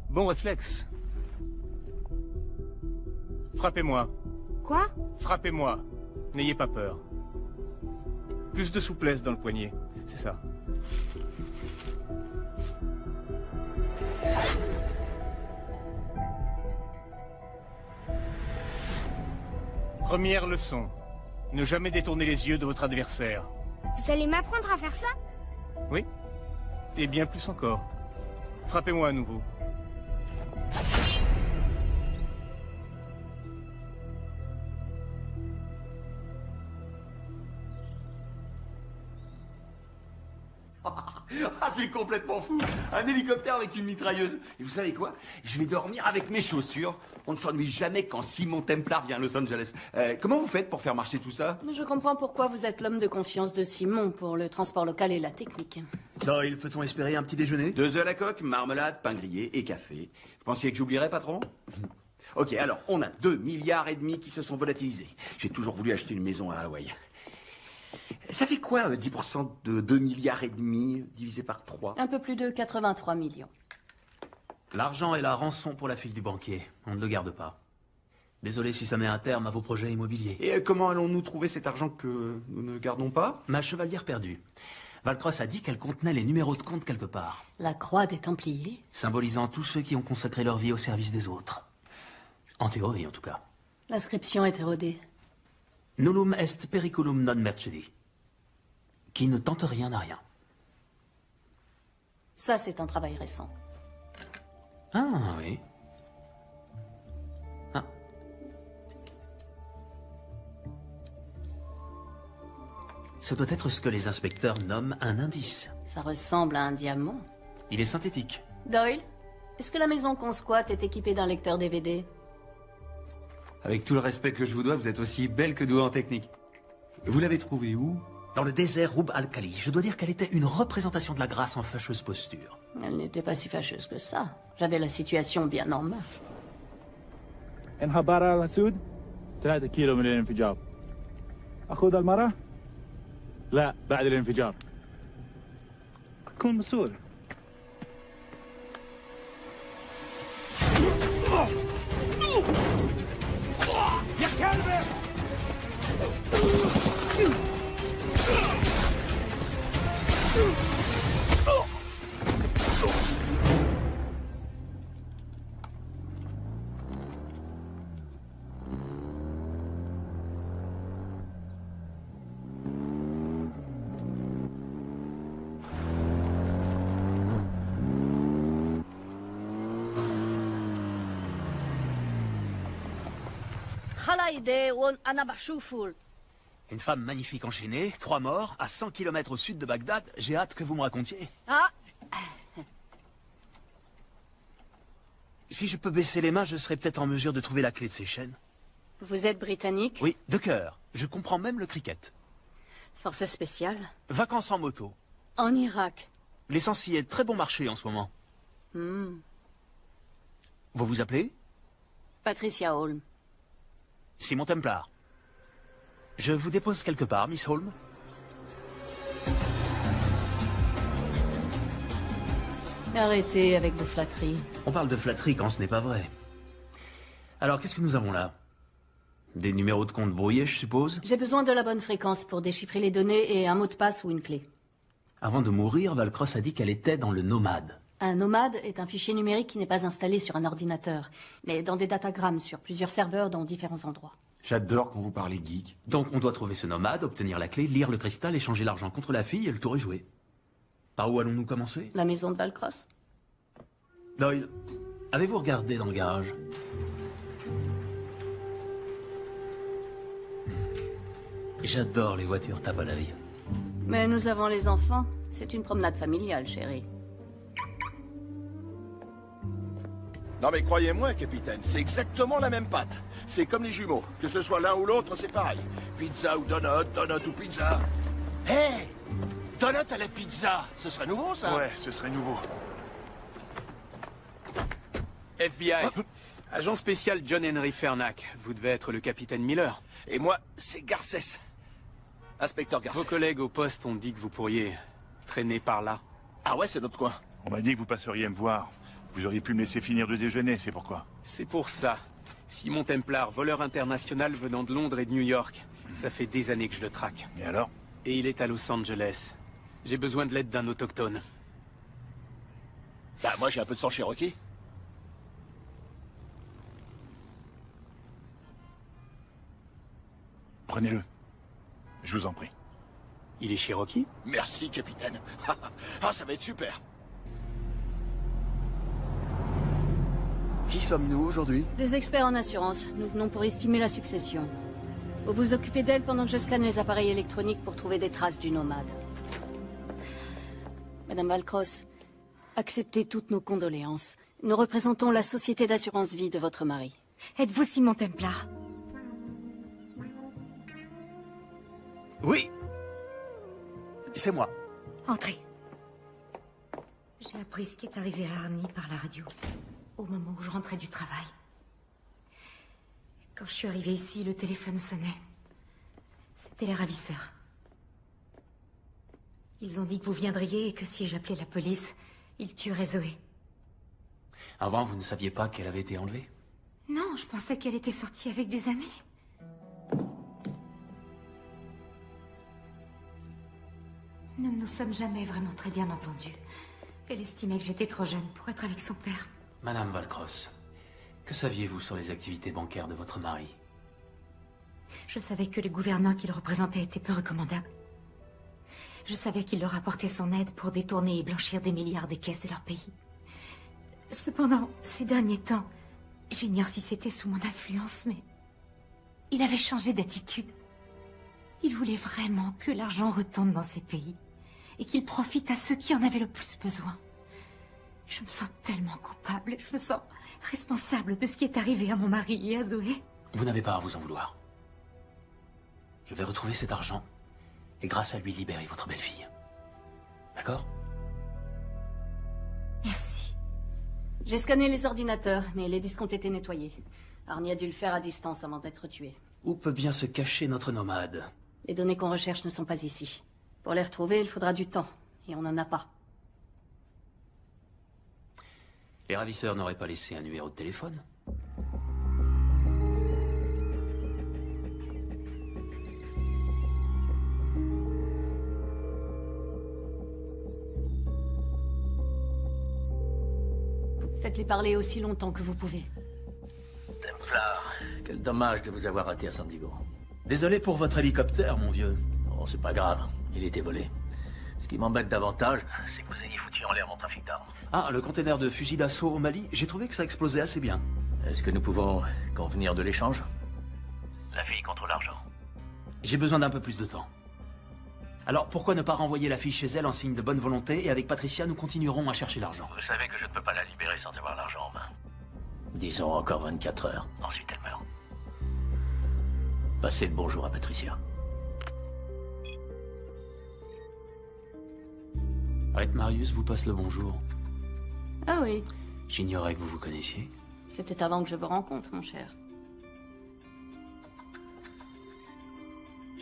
Bon réflexe. Frappez-moi. Quoi? Frappez-moi. N'ayez pas peur. Plus de souplesse dans le poignet, c'est ça. Première leçon. Ne jamais détourner les yeux de votre adversaire. Vous allez m'apprendre à faire ça? Oui. Et bien plus encore. Frappez-moi à nouveau. Ah, c'est complètement fou! Un hélicoptère avec une mitrailleuse. Et vous savez quoi? Je vais dormir avec mes chaussures. On ne s'ennuie jamais quand Simon Templar vient à Los Angeles. Comment vous faites pour faire marcher tout ça? Je comprends pourquoi vous êtes l'homme de confiance de Simon pour le transport local et la technique. Doyle, peut-on espérer un petit déjeuner? 2 œufs à la coque, marmelade, pain grillé et café. Vous pensiez que j'oublierais, patron? Ok, alors, on a 2,5 milliards qui se sont volatilisés. J'ai toujours voulu acheter une maison à Hawaï. Ça fait quoi, 10% de 2,5 milliards divisé par 3? Un peu plus de 83 millions. L'argent est la rançon pour la fille du banquier. On ne le garde pas. Désolé si ça met un terme à vos projets immobiliers. Et comment allons-nous trouver cet argent que nous ne gardons pas? Ma chevalière perdue. Valcross a dit qu'elle contenait les numéros de compte quelque part. La croix des Templiers? Symbolisant tous ceux qui ont consacré leur vie au service des autres. En théorie, en tout cas. L'inscription est érodée. Nullum est periculum non mercedi. Qui ne tente rien n'a rien. Ça, c'est un travail récent. Ah, oui. Ah. Ce doit être ce que les inspecteurs nomment un indice. Ça ressemble à un diamant. Il est synthétique. Doyle, est-ce que la maison qu'on squatte est équipée d'un lecteur DVD? Avec tout le respect que je vous dois, vous êtes aussi belle que douée en technique. Vous l'avez trouvée où? Dans le désert Rub al-Khali. Je dois dire qu'elle était une représentation de la grâce en fâcheuse posture. Elle n'était pas si fâcheuse que ça. J'avais la situation bien en main. انهبار على السود 3 كيلو من الانفجار. أخذ المرة؟ لا بعد الانفجار. كن مسؤول. يا كلب! Une femme magnifique enchaînée, 3 morts, à 100 km au sud de Bagdad. J'ai hâte que vous me racontiez. Ah! Si je peux baisser les mains, je serai peut-être en mesure de trouver la clé de ces chaînes. Vous êtes britannique? Oui, de cœur. Je comprends même le cricket. Force spéciale? Vacances en moto. En Irak? L'essence y est très bon marché en ce moment. Vous vous appelez? Patricia Holm. Simon Templar. Je vous dépose quelque part, Miss Holm. Arrêtez avec vos flatteries. On parle de flatterie quand ce n'est pas vrai. Alors, qu'est-ce que nous avons là? Des numéros de compte brouillés, je suppose? J'ai besoin de la bonne fréquence pour déchiffrer les données et un mot de passe ou une clé. Avant de mourir, Valcross a dit qu'elle était dans le Nomade. Un nomade est un fichier numérique qui n'est pas installé sur un ordinateur, mais dans des datagrammes sur plusieurs serveurs dans différents endroits. J'adore quand vous parlez geek. Donc on doit trouver ce nomade, obtenir la clé, lire le cristal, échanger l'argent contre la fille et le tour est joué. Par où allons-nous commencer? La maison de Valcross. Doyle, avez-vous regardé dans le garage? J'adore les voitures tape à l'œil. Mais nous avons les enfants. C'est une promenade familiale, chérie. Non mais croyez-moi, capitaine, c'est exactement la même pâte. C'est comme les jumeaux. Que ce soit l'un ou l'autre, c'est pareil. Pizza ou donut, donut ou pizza. Hé hey, donut à la pizza, ce serait nouveau, ça? Ouais, ce serait nouveau. FBI. Agent spécial John Henry Fernac. Vous devez être le capitaine Miller. Et moi, c'est Garcès. Inspecteur Garcès. Vos collègues au poste ont dit que vous pourriez traîner par là. Ah ouais, c'est notre coin. On m'a dit que vous passeriez me voir. Vous auriez pu me laisser finir de déjeuner, c'est pourquoi. C'est pour ça. Simon Templar, voleur international venant de Londres et de New York. Ça fait des années que je le traque. Et alors? Et il est à Los Angeles. J'ai besoin de l'aide d'un autochtone. Bah moi j'ai un peu de sang cherokee. Prenez-le. Je vous en prie. Il est cherokee? Merci, capitaine. Ah, ça va être super. Qui sommes-nous aujourd'hui? Des experts en assurance. Nous venons pour estimer la succession. Vous vous occupez d'elle pendant que je scanne les appareils électroniques pour trouver des traces du nomade. Madame Valcross, acceptez toutes nos condoléances. Nous représentons la société d'assurance vie de votre mari. Êtes-vous Simon Templar? Oui. C'est moi. Entrez. J'ai appris ce qui est arrivé à Arnie par la radio, au moment où je rentrais du travail. Quand je suis arrivée ici, le téléphone sonnait. C'était les ravisseurs. Ils ont dit que vous viendriez et que si j'appelais la police, ils tueraient Zoé. Avant, vous ne saviez pas qu'elle avait été enlevée? Non, je pensais qu'elle était sortie avec des amis. Nous ne nous sommes jamais vraiment très bien entendus. Elle estimait que j'étais trop jeune pour être avec son père. Madame Valcross, que saviez-vous sur les activités bancaires de votre mari? Je savais que les gouvernants qu'il représentait étaient peu recommandables. Je savais qu'il leur apportait son aide pour détourner et blanchir des milliards des caisses de leur pays. Cependant, ces derniers temps, j'ignore si c'était sous mon influence, mais il avait changé d'attitude. Il voulait vraiment que l'argent retourne dans ces pays et qu'il profite à ceux qui en avaient le plus besoin. Je me sens tellement coupable, je me sens responsable de ce qui est arrivé à mon mari et à Zoé. Vous n'avez pas à vous en vouloir. Je vais retrouver cet argent et grâce à lui libérer votre belle-fille. D'accord? Merci. J'ai scanné les ordinateurs, mais les disques ont été nettoyés. Arnie a dû le faire à distance avant d'être tué. Où peut bien se cacher notre nomade? Les données qu'on recherche ne sont pas ici. Pour les retrouver, il faudra du temps, et on n'en a pas. Les ravisseurs n'auraient pas laissé un numéro de téléphone? Faites-les parler aussi longtemps que vous pouvez. Templar, quel dommage de vous avoir raté à San Diego. Désolé pour votre hélicoptère, mon vieux. Oh, c'est pas grave, il était volé. Ce qui m'embête davantage, c'est que vous ayez foutu en l'air mon trafic d'armes. Ah, le conteneur de fusil d'assaut au Mali, j'ai trouvé que ça explosait assez bien. Est-ce que nous pouvons convenir de l'échange? La fille contre l'argent. J'ai besoin d'un peu plus de temps. Alors, pourquoi ne pas renvoyer la fille chez elle en signe de bonne volonté, et avec Patricia, nous continuerons à chercher l'argent. Vous savez que je ne peux pas la libérer sans avoir l'argent en main. Disons encore 24 heures. Ensuite, elle meurt. Passez le bonjour à Patricia. Rhett Marius vous passe le bonjour. Ah oui. J'ignorais que vous vous connaissiez. C'était avant que je vous rencontre, mon cher.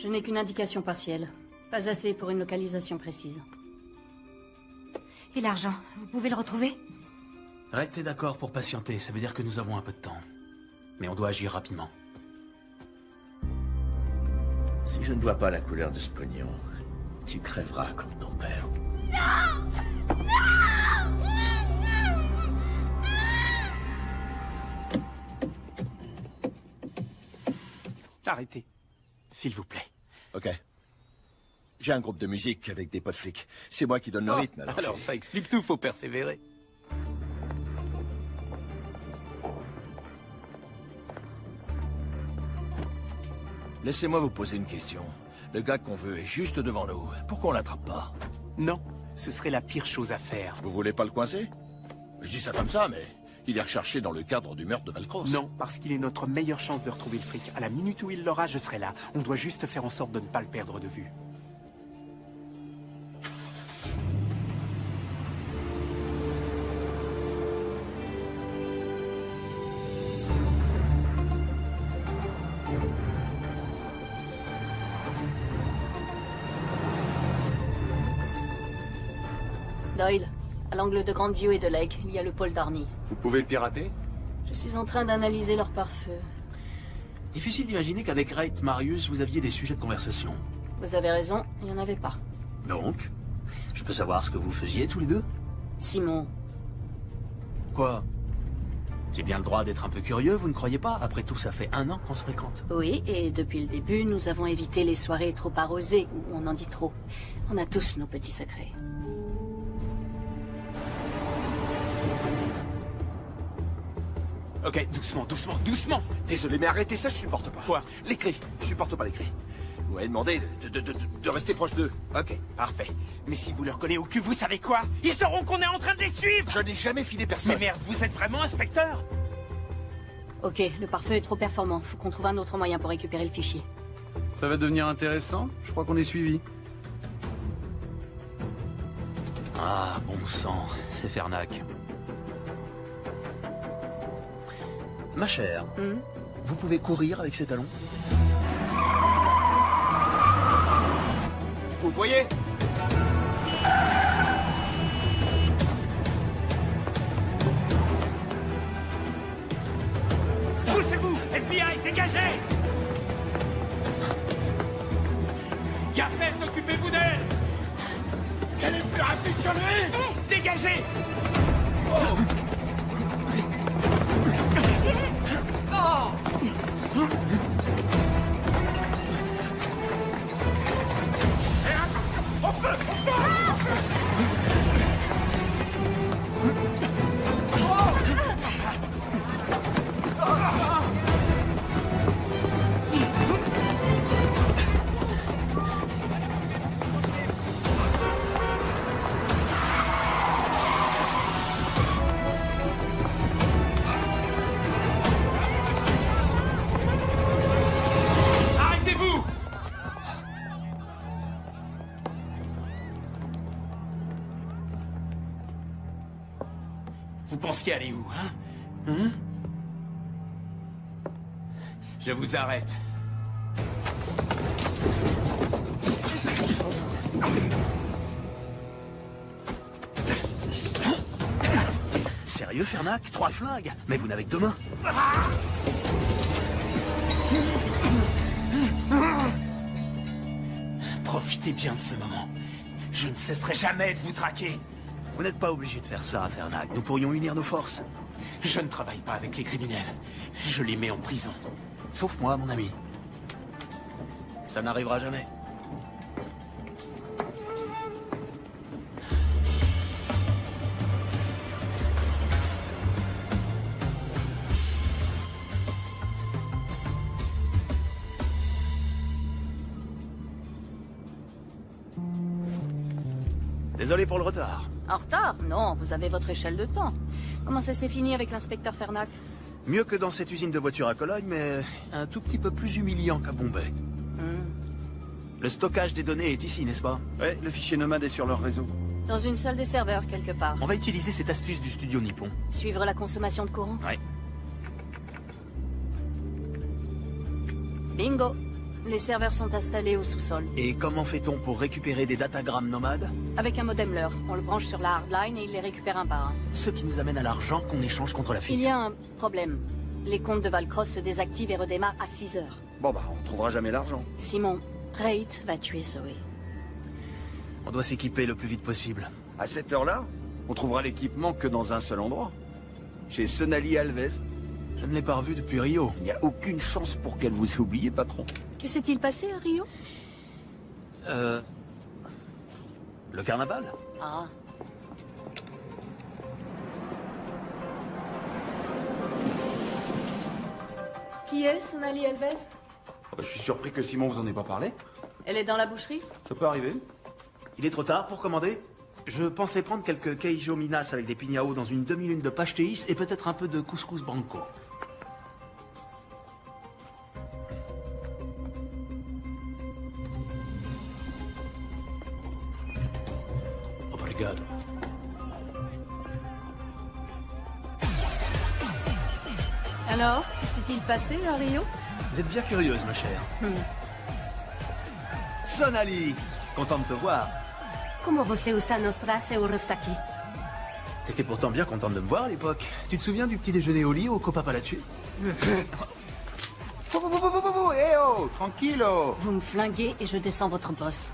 Je n'ai qu'une indication partielle. Pas assez pour une localisation précise. Et l'argent, vous pouvez le retrouver? Rhett est d'accord pour patienter, ça veut dire que nous avons un peu de temps. Mais on doit agir rapidement. Si je ne vois pas la couleur de ce pognon, tu crèveras comme ton père. Non! Non! Arrêtez, s'il vous plaît. Ok. J'ai un groupe de musique avec des potes flics. C'est moi qui donne le rythme. Alors ça explique tout, faut persévérer. Laissez-moi vous poser une question. Le gars qu'on veut est juste devant nous. Pourquoi on l'attrape pas? Non, ce serait la pire chose à faire. Vous voulez pas le coincer? Je dis ça comme ça, mais il est recherché dans le cadre du meurtre de Valcross. Non, parce qu'il est notre meilleure chance de retrouver le fric. À la minute où il l'aura, je serai là. On doit juste faire en sorte de ne pas le perdre de vue. Doyle, à l'angle de Grandview et de Lake, il y a le pôle d'Arnie. Vous pouvez le pirater? Je suis en train d'analyser leur pare-feu. Difficile d'imaginer qu'avec Rhett Marius, vous aviez des sujets de conversation. Vous avez raison, il n'y en avait pas. Donc, je peux savoir ce que vous faisiez tous les deux? Simon. Quoi? J'ai bien le droit d'être un peu curieux, vous ne croyez pas? Après tout, ça fait 1 an qu'on se fréquente. Oui, et depuis le début, nous avons évité les soirées trop arrosées, où on en dit trop. On a tous nos petits secrets. Ok, doucement, doucement, doucement. Désolé, mais arrêtez ça, je supporte pas. Quoi? Les cris, je supporte pas les cris. Vous m'avez demandé de rester proche d'eux. Ok. Parfait. Mais si vous leur collez au cul, vous savez quoi? Ils sauront qu'on est en train de les suivre. Je n'ai jamais filé personne. Mais merde, vous êtes vraiment inspecteur? Ok, le pare-feu est trop performant. Faut qu'on trouve un autre moyen pour récupérer le fichier. Ça va devenir intéressant. Je crois qu'on est suivi. Ah, bon sang, c'est Fernac. Ma chère, vous pouvez courir avec ces talons? Vous voyez? Poussez-vous! FBI, dégagez! Café, occupez-vous d'elle! Elle est plus rapide que lui! Dégagez! Arrêtez-vous! Vous pensiez aller où, hein? Je vous arrête. Sérieux, Fernac? 3 flingues? Mais vous n'avez que 2 mains. Profitez bien de ce moment. Je ne cesserai jamais de vous traquer. Vous n'êtes pas obligé de faire ça, Fernac. Nous pourrions unir nos forces. Je ne travaille pas avec les criminels. Je les mets en prison. Sauf moi, mon ami. Ça n'arrivera jamais. Désolé pour le retard. En retard? Non, vous avez votre échelle de temps. Comment ça s'est fini avec l'inspecteur Fernac? Mieux que dans cette usine de voitures à Cologne, mais un tout petit peu plus humiliant qu'à Bombay. Le stockage des données est ici, n'est-ce pas? Ouais, le fichier nomade est sur leur réseau. Dans une salle des serveurs, quelque part. On va utiliser cette astuce du studio nippon. Suivre la consommation de courant? Ouais. Bingo! Les serveurs sont installés au sous-sol. Et comment fait-on pour récupérer des datagrammes nomades? Avec un modem LER. On le branche sur la hardline et il les récupère un par un. Ce qui nous amène à l'argent qu'on échange contre la fille. Il y a un problème. Les comptes de Valcross se désactivent et redémarrent à 6 heures. Bon bah, on trouvera jamais l'argent. Simon, Reit va tuer Zoé. On doit s'équiper le plus vite possible. À cette heure-là, on trouvera l'équipement que dans un seul endroit. Chez Sonali Alves. Je ne l'ai pas revu depuis Rio. Il n'y a aucune chance pour qu'elle vous ait oublié, patron. Que s'est-il passé à Rio? Le carnaval? Ah. Qui est Sonali Alves? Je suis surpris que Simon vous en ait pas parlé. Elle est dans la boucherie? Ça peut arriver. Il est trop tard pour commander? Je pensais prendre quelques queijo minas avec des pignao dans une demi-lune de pastéis et peut-être un peu de couscous branco. Obrigado. Alors, que s'est-il passé à Rio? Vous êtes bien curieuse, ma chère. Sonali, content de te voir. Comment você usa nostra seguros aqui? T'étais pourtant bien contente de me voir à l'époque. Tu te souviens du petit déjeuner au lit au Copa Palachu? Eh oh, tranquillo. Vous me flinguez et je descends votre boss.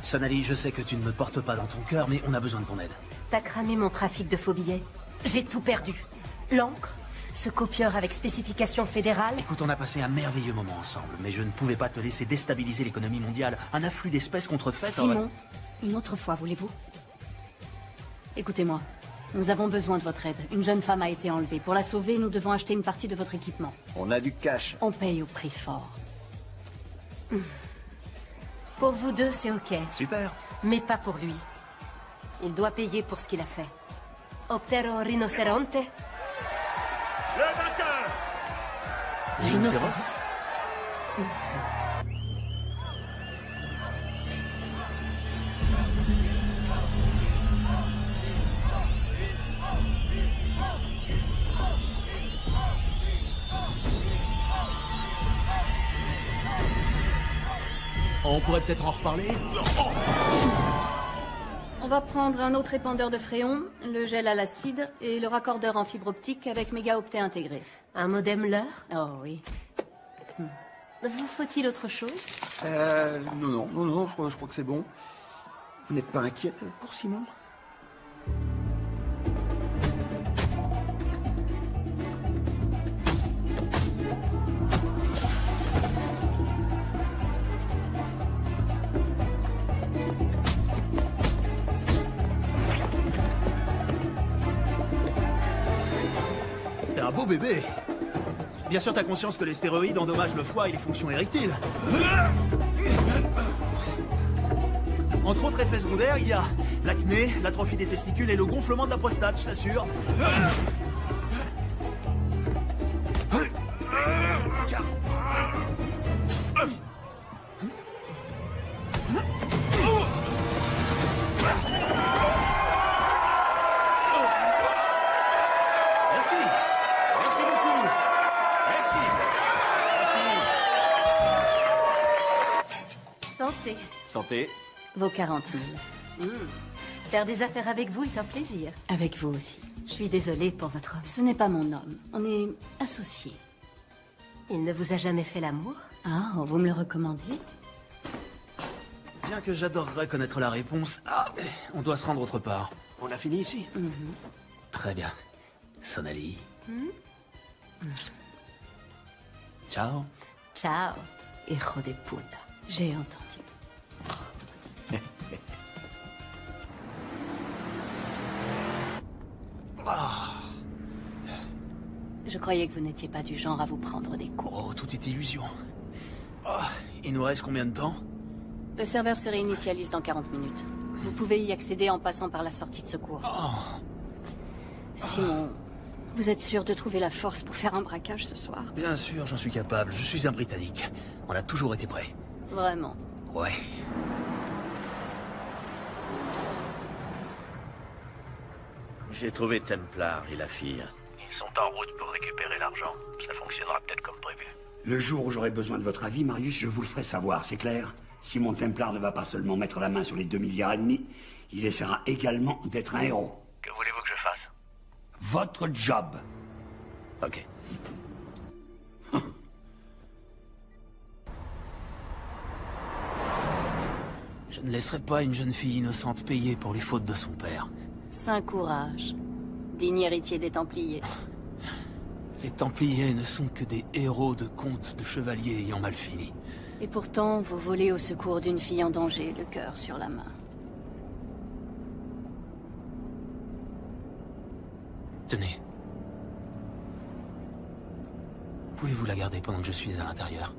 Sonali, je sais que tu ne me portes pas dans ton cœur, mais on a besoin de ton aide. T'as cramé mon trafic de faux billets. J'ai tout perdu. L'encre, ce copieur avec spécification fédérale. Écoute, on a passé un merveilleux moment ensemble, mais je ne pouvais pas te laisser déstabiliser l'économie mondiale. Un afflux d'espèces contrefaites... Simon, une autre fois, voulez-vous? Écoutez-moi. Nous avons besoin de votre aide. Une jeune femme a été enlevée. Pour la sauver, nous devons acheter une partie de votre équipement. On a du cash. On paye au prix fort. Pour vous deux, c'est ok. Super. Mais pas pour lui. Il doit payer pour ce qu'il a fait. Optero rinoceronte. Le vainqueur! Rhinocéros? pourrait peut-être en reparler. On va prendre un autre épandeur de fréon, le gel à l'acide et le raccordeur en fibre optique avec mégaoctets intégré. Un modem leurre? Oh oui. Vous faut-il autre chose? Non, je crois que c'est bon. Vous n'êtes pas inquiète pour Simon? T'es un beau bébé. Bien sûr, t'as conscience que les stéroïdes endommagent le foie et les fonctions érectiles. Entre autres effets secondaires, il y a l'acné, l'atrophie des testicules et le gonflement de la prostate, je t'assure. Merci. Merci beaucoup. Merci. Santé. Santé. Vos 40 000. Faire des affaires avec vous est un plaisir. Avec vous aussi. Je suis désolée pour votre homme. Ce n'est pas mon homme. On est associés. Il ne vous a jamais fait l'amour? Ah, vous me le recommandez? Bien que j'adorerais connaître la réponse, on doit se rendre autre part. On a fini ici? Très bien. Sonali. Ciao. Ciao, hijo de puta. J'ai entendu. Je croyais que vous n'étiez pas du genre à vous prendre des coups. Oh, tout est illusion. Il nous reste combien de temps? Le serveur se réinitialise dans 40 minutes. Vous pouvez y accéder en passant par la sortie de secours. Simon, vous êtes sûr de trouver la force pour faire un braquage ce soir? Bien sûr, j'en suis capable. Je suis un Britannique. On a toujours été prêts. Vraiment? Ouais. J'ai trouvé Templar et la fille. Ils sont en route pour récupérer l'argent. Ça fonctionnera peut-être comme prévu. Le jour où j'aurai besoin de votre avis, Marius, je vous le ferai savoir, c'est clair? Si mon Templar ne va pas seulement mettre la main sur les 2,5 milliards, il essaiera également d'être un héros. Que voulez-vous que je fasse? Votre job. Ok. Je ne laisserai pas une jeune fille innocente payer pour les fautes de son père. Saint courage. Digne héritier des Templiers. Les Templiers ne sont que des héros de contes de chevaliers ayant mal fini. Et pourtant, vous volez au secours d'une fille en danger, le cœur sur la main. Tenez. Pouvez-vous la garder pendant que je suis à l'intérieur?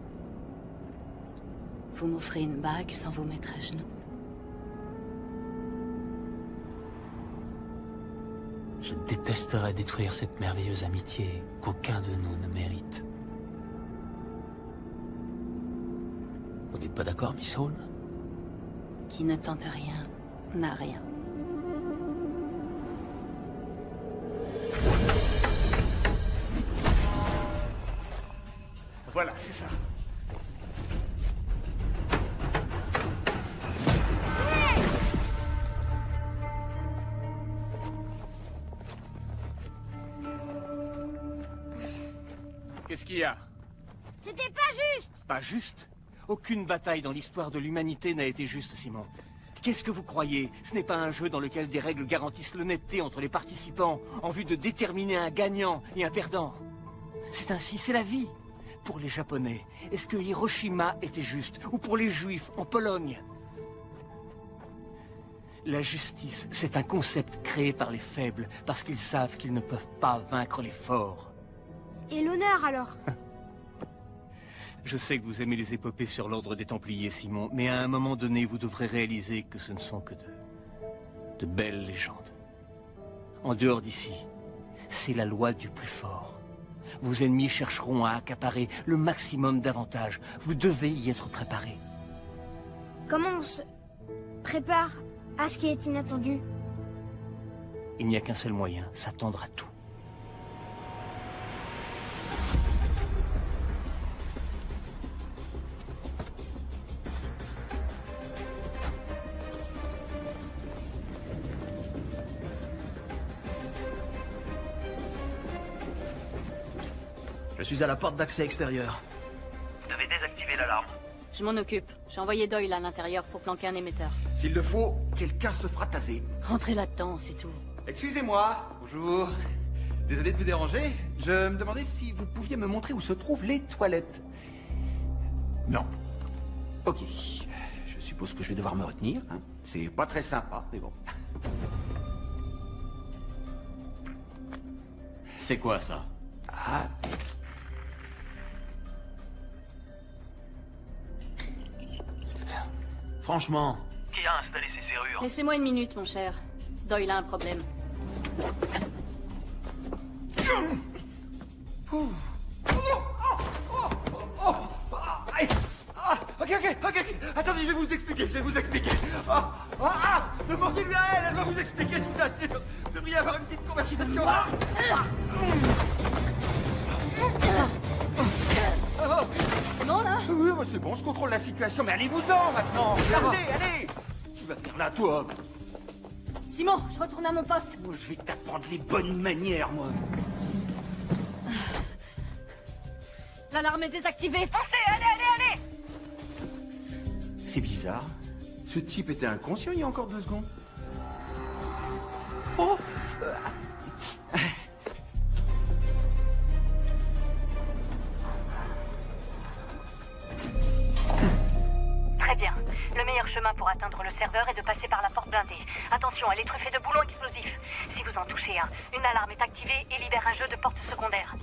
Vous m'offrez une bague sans vous mettre à genoux. Je détesterais détruire cette merveilleuse amitié qu'aucun de nous ne mérite. Vous n'êtes pas d'accord, Miss Holmes? Qui ne tente rien, n'a rien. Voilà, c'est ça. Qu'est-ce qu'il y a? C'était pas juste! Pas juste? Aucune bataille dans l'histoire de l'humanité n'a été juste, Simon. Qu'est-ce que vous croyez? Ce n'est pas un jeu dans lequel des règles garantissent l'honnêteté entre les participants en vue de déterminer un gagnant et un perdant. C'est ainsi, c'est la vie. Pour les Japonais, est-ce que Hiroshima était juste? Ou pour les Juifs, en Pologne? La justice, c'est un concept créé par les faibles, parce qu'ils savent qu'ils ne peuvent pas vaincre les forts. Et l'honneur, alors? Je sais que vous aimez les épopées sur l'ordre des Templiers, Simon, mais à un moment donné, vous devrez réaliser que ce ne sont que de belles légendes. En dehors d'ici, c'est la loi du plus fort. Vos ennemis chercheront à accaparer le maximum d'avantages. Vous devez y être préparé. Comment on se prépare à ce qui est inattendu? Il n'y a qu'un seul moyen, s'attendre à tout. suis à la porte d'accès extérieur. Vous devez désactiver l'alarme. Je m'en occupe. J'ai envoyé Doyle à l'intérieur pour planquer un émetteur. S'il le faut, quelqu'un se fera taser. Rentrez là-dedans, c'est tout. Excusez-moi. Bonjour. Désolé de vous déranger. Je me demandais si vous pouviez me montrer où se trouvent les toilettes. Non. Ok. Je suppose que je vais devoir me retenir. Hein. C'est pas très sympa, mais bon. C'est quoi ça? Ah. Franchement. Qui a installé ces serrures? Laissez-moi une minute, mon cher. Doyle a un problème. Ok. Attendez, je vais vous expliquer, demandez-lui à elle, elle va vous expliquer, je vous assure. Vous devriez avoir une petite conversation. C'est bon, là? Oui, c'est bon, je contrôle la situation, mais allez-vous-en, maintenant. Allez. Tu vas venir là, toi. Simon, je retourne à mon poste. Moi, je vais t'apprendre les bonnes manières, moi. L'alarme est désactivée. Foncez, allez! C'est bizarre. Ce type était inconscient il y a encore 2 secondes. Oh! Très bien. Le meilleur chemin pour atteindre le serveur est de passer par la porte blindée. Attention, elle est truffée de boulons explosifs. Si vous en touchez un, une alarme est activée et libère un jeu de portes secondaires.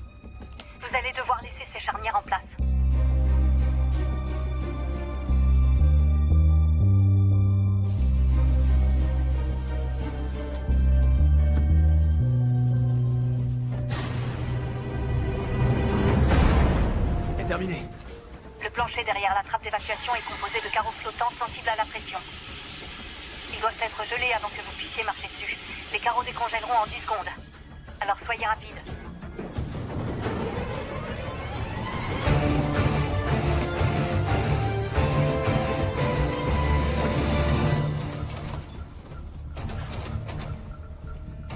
Vous allez devoir laisser ces charnières en place. C'est terminé. Le plancher derrière la trappe d'évacuation est composé de carreaux flottants sensibles à la pression. Ils doivent être gelés avant que vous puissiez marcher dessus. Les carreaux décongèleront en 10 secondes. Alors soyez rapide.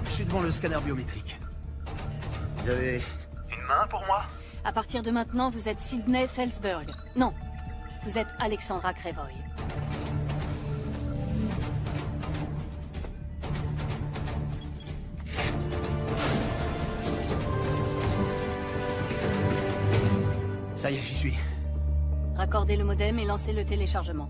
Je suis devant le scanner biométrique. Vous avez une main pour moi? À partir de maintenant, vous êtes Sydney Felsberg. Non, vous êtes Alexandra Krevoy. Ça y est, j'y suis. Raccordez le modem et lancez le téléchargement.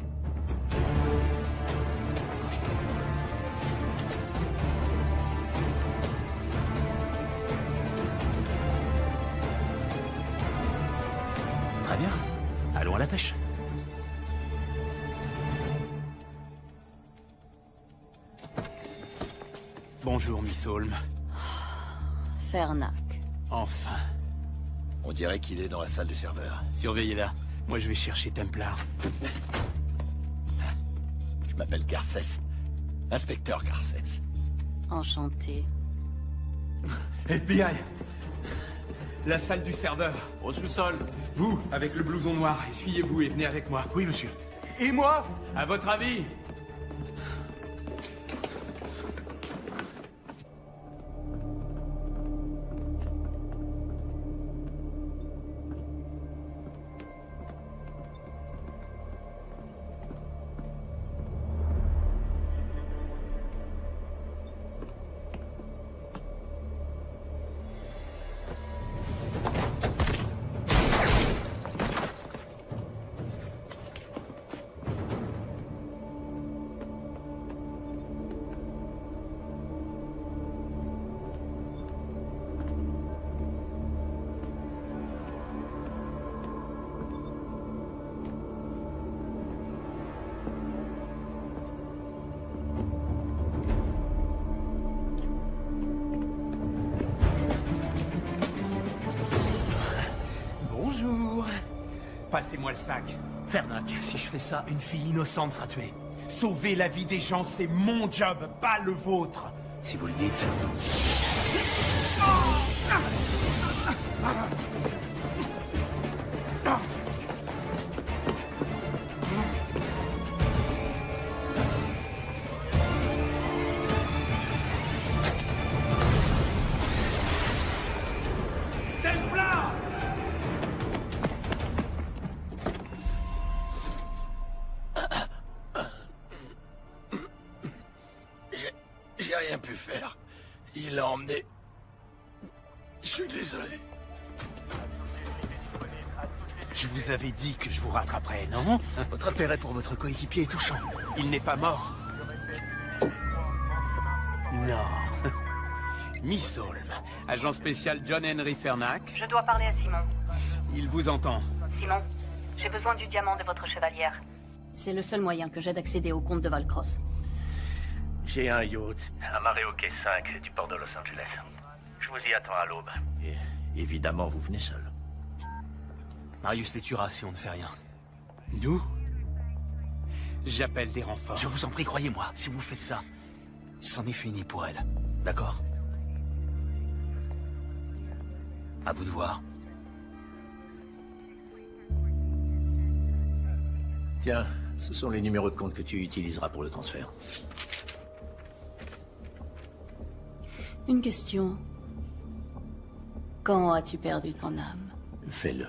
Très bien. Allons à la pêche. Bonjour, Miss Holm. Fernac. Enfin. On dirait qu'il est dans la salle du serveur. Surveillez-la. Moi, je vais chercher Templar. Je m'appelle Garcès. Inspecteur Garcès. Enchanté. FBI. La salle du serveur. Au sous-sol. Vous, avec le blouson noir, essuyez-vous et venez avec moi. Oui, monsieur. Et moi? À votre avis? Bonjour. Passez-moi le sac. Fernac, si je fais ça, une fille innocente sera tuée. Sauver la vie des gens, c'est mon job, pas le vôtre. Si vous le dites. Templar! pu faire. Il l'a emmené. Je suis désolé. Je vous avais dit que je vous rattraperais, non? Votre intérêt pour votre coéquipier est touchant. Il n'est pas mort. Non. Miss Holm, agent spécial John Henry Fernac. Je dois parler à Simon. Il vous entend. Simon, j'ai besoin du diamant de votre chevalière. C'est le seul moyen que j'ai d'accéder au compte de Valcross. J'ai un yacht amarré au quai 5 du port de Los Angeles. Je vous y attends à l'aube. Et évidemment, vous venez seul. Marius les tuera si on ne fait rien. Nous? J'appelle des renforts. Je vous en prie, croyez-moi, si vous faites ça, c'en est fini pour elle. D'accord? À vous de voir. Tiens, ce sont les numéros de compte que tu utiliseras pour le transfert. Une question. Quand as-tu perdu ton âme? Fais-le.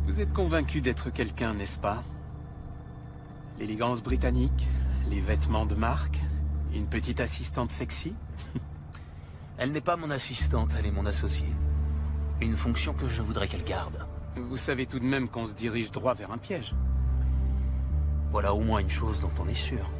Vous êtes convaincu d'être quelqu'un, n'est-ce pas? L'élégance britannique, les vêtements de marque, une petite assistante sexy? Elle n'est pas mon assistante, elle est mon associée. Une fonction que je voudrais qu'elle garde. Vous savez tout de même qu'on se dirige droit vers un piège. Voilà au moins une chose dont on est sûr.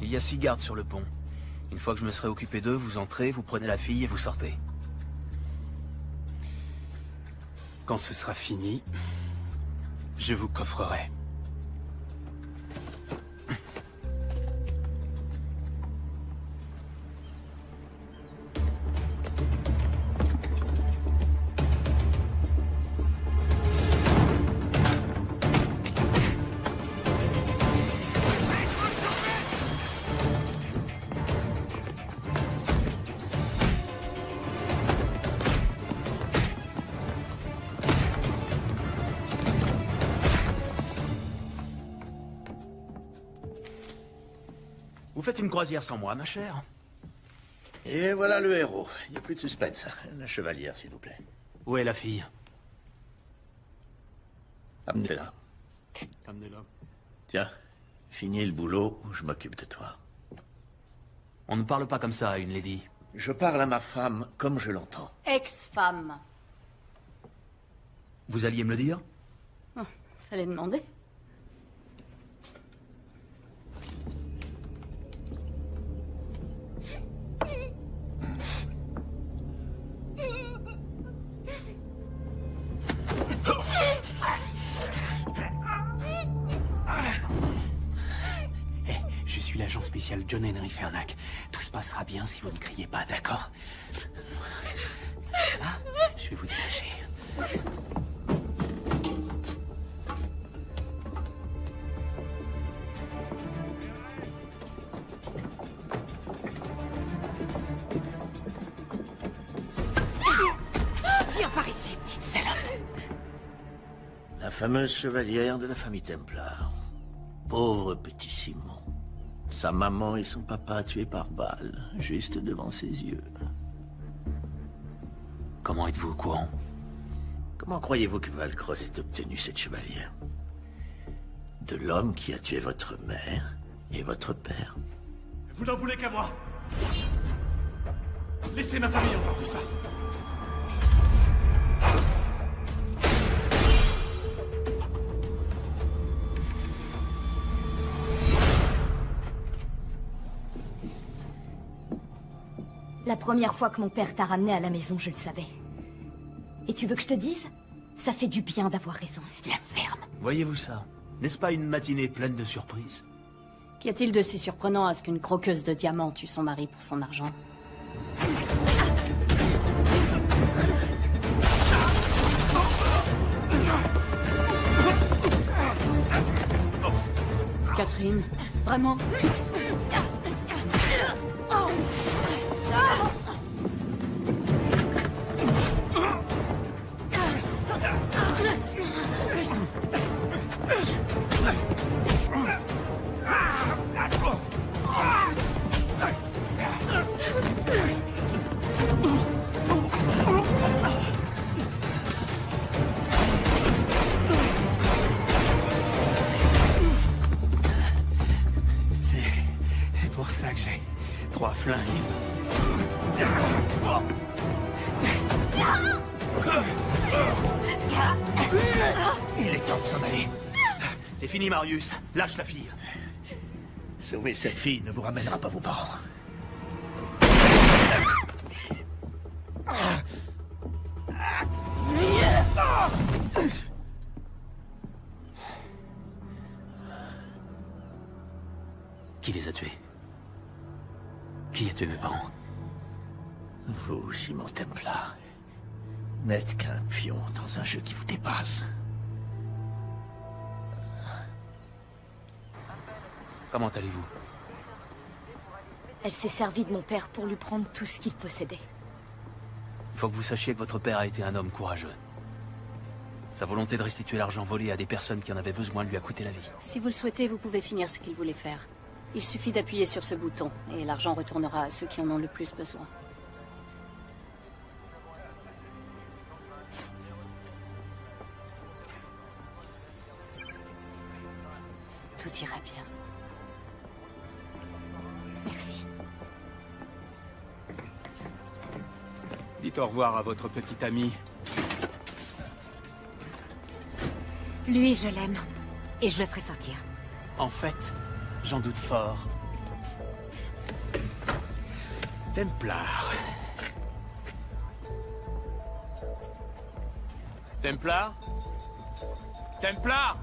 Il y a 6 gardes sur le pont. Une fois que je me serai occupé d'eux, vous entrez, vous prenez la fille et vous sortez. Quand ce sera fini, je vous coffrerai. Vous faites une croisière sans moi, ma chère? Et voilà le héros. Il n'y a plus de suspense. La chevalière, s'il vous plaît. Où est la fille? Amenez-la. Amenez-la. Tiens, finis le boulot ou je m'occupe de toi. On ne parle pas comme ça à une lady. Je parle à ma femme comme je l'entends. Ex-femme. Vous alliez me le dire? Oh, fallait demander. Je suis l'agent spécial John Henry Fernac. Tout se passera bien si vous ne criez pas, d'accord? Ça va? Je vais vous dégager. Viens par ici, petite salope. La fameuse chevalière de la famille Templar. Pauvre petit Simon. Sa maman et son papa tués par balle, juste devant ses yeux. Comment êtes-vous au courant? Comment croyez-vous que Valcross ait obtenu cette chevalière? De l'homme qui a tué votre mère et votre père. Vous n'en voulez qu'à moi. Laissez ma famille entendre tout ça. La première fois que mon père t'a ramené à la maison, je le savais. Et tu veux que je te dise? Ça fait du bien d'avoir raison. La ferme. Voyez-vous ça? N'est-ce pas une matinée pleine de surprises? Qu'y a-t-il de si surprenant à ce qu'une croqueuse de diamants tue son mari pour son argent? Catherine, vraiment? flingue. Il est temps de s'en aller. C'est fini, Marius. Lâche la fille. Sauver cette fille ne vous ramènera pas vos parents. Qui les a tués? Qui a tué mes parents? Vous, Simon Templar, n'êtes qu'un pion dans un jeu qui vous dépasse. Comment allez-vous? Elle s'est servie de mon père pour lui prendre tout ce qu'il possédait. Il faut que vous sachiez que votre père a été un homme courageux. Sa volonté de restituer l'argent volé à des personnes qui en avaient besoin lui a coûté la vie. Si vous le souhaitez, vous pouvez finir ce qu'il voulait faire. Il suffit d'appuyer sur ce bouton, et l'argent retournera à ceux qui en ont le plus besoin. Tout ira bien. Merci. Dites au revoir à votre petit ami. Lui, je l'aime. Et je le ferai sortir. En fait, j'en doute fort. Templar. Templar? Templar?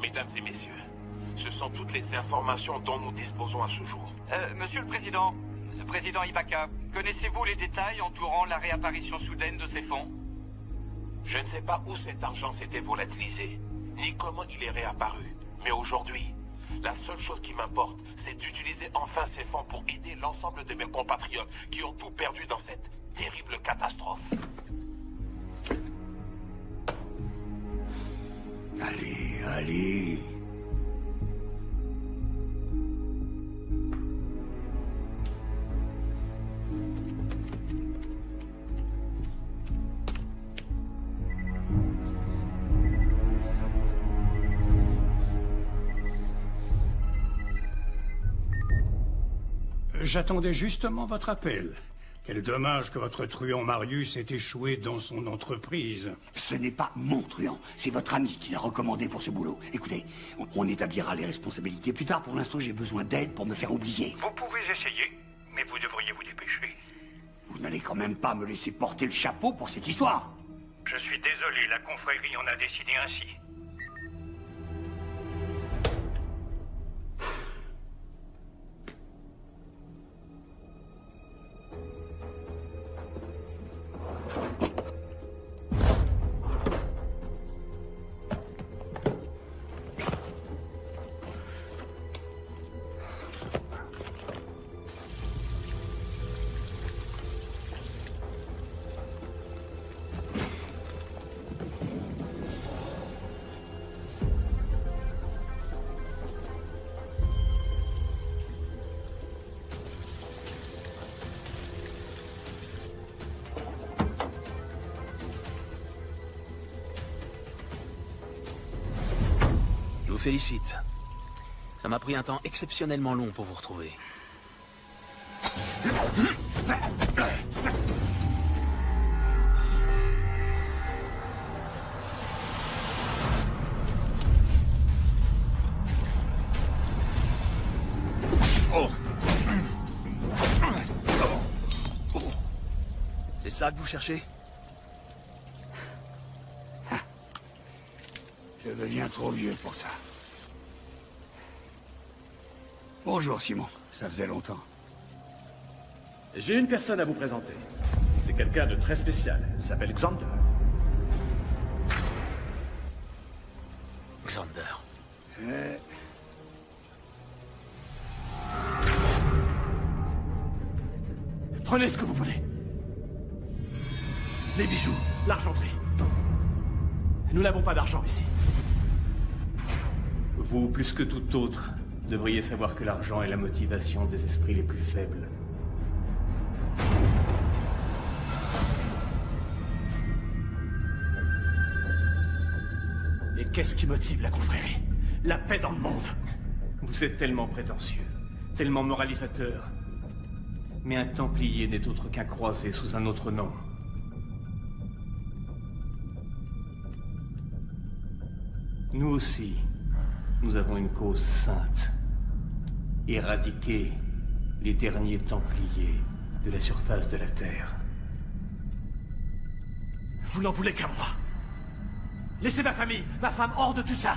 Mesdames et messieurs, ce sont toutes les informations dont nous disposons à ce jour. Monsieur le Président, Ibaka, connaissez-vous les détails entourant la réapparition soudaine de ces fonds? Je ne sais pas où cet argent s'était volatilisé, ni comment il est réapparu. Mais aujourd'hui, la seule chose qui m'importe, c'est d'utiliser enfin ces fonds pour aider l'ensemble de mes compatriotes qui ont tout perdu dans cette terrible catastrophe. Allez, allez. J'attendais justement votre appel. Quel dommage que votre truand Marius ait échoué dans son entreprise. Ce n'est pas mon truand, c'est votre ami qui l'a recommandé pour ce boulot. Écoutez, on établira les responsabilités plus tard. Pour l'instant, j'ai besoin d'aide pour me faire oublier. Vous pouvez essayer, mais vous devriez vous dépêcher. Vous n'allez quand même pas me laisser porter le chapeau pour cette histoire. Je suis désolé, la confrérie en a décidé ainsi. Je vous félicite. Ça m'a pris un temps exceptionnellement long pour vous retrouver. C'est ça que vous cherchez? Je deviens trop vieux pour ça. Bonjour, Simon. Ça faisait longtemps. J'ai une personne à vous présenter. C'est quelqu'un de très spécial. Elle s'appelle Xander. Xander. Prenez ce que vous voulez. Les bijoux, l'argenterie. Nous n'avons pas d'argent ici. Vous, plus que tout autre, devriez savoir que l'argent est la motivation des esprits les plus faibles. Qu'est-ce qui motive la confrérie? La paix dans le monde. Vous êtes tellement prétentieux, tellement moralisateur. Mais un Templier n'est autre qu'un croisé sous un autre nom. Nous aussi, nous avons une cause sainte. Éradiquer les derniers Templiers de la surface de la Terre. Vous n'en voulez qu'à moi. Laissez ma famille, ma femme hors de tout ça.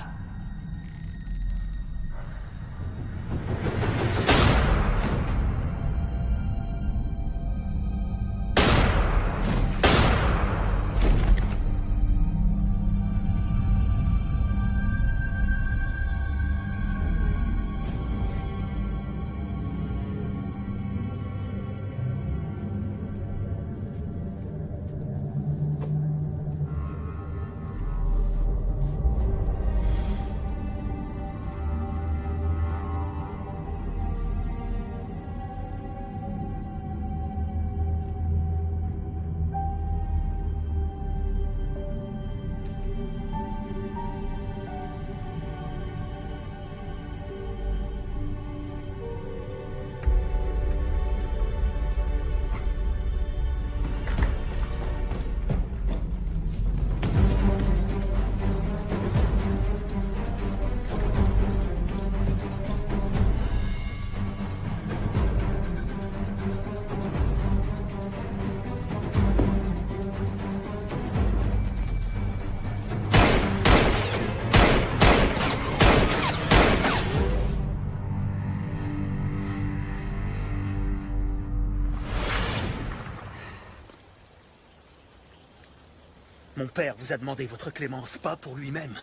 Mon père vous a demandé votre clémence, pas pour lui-même.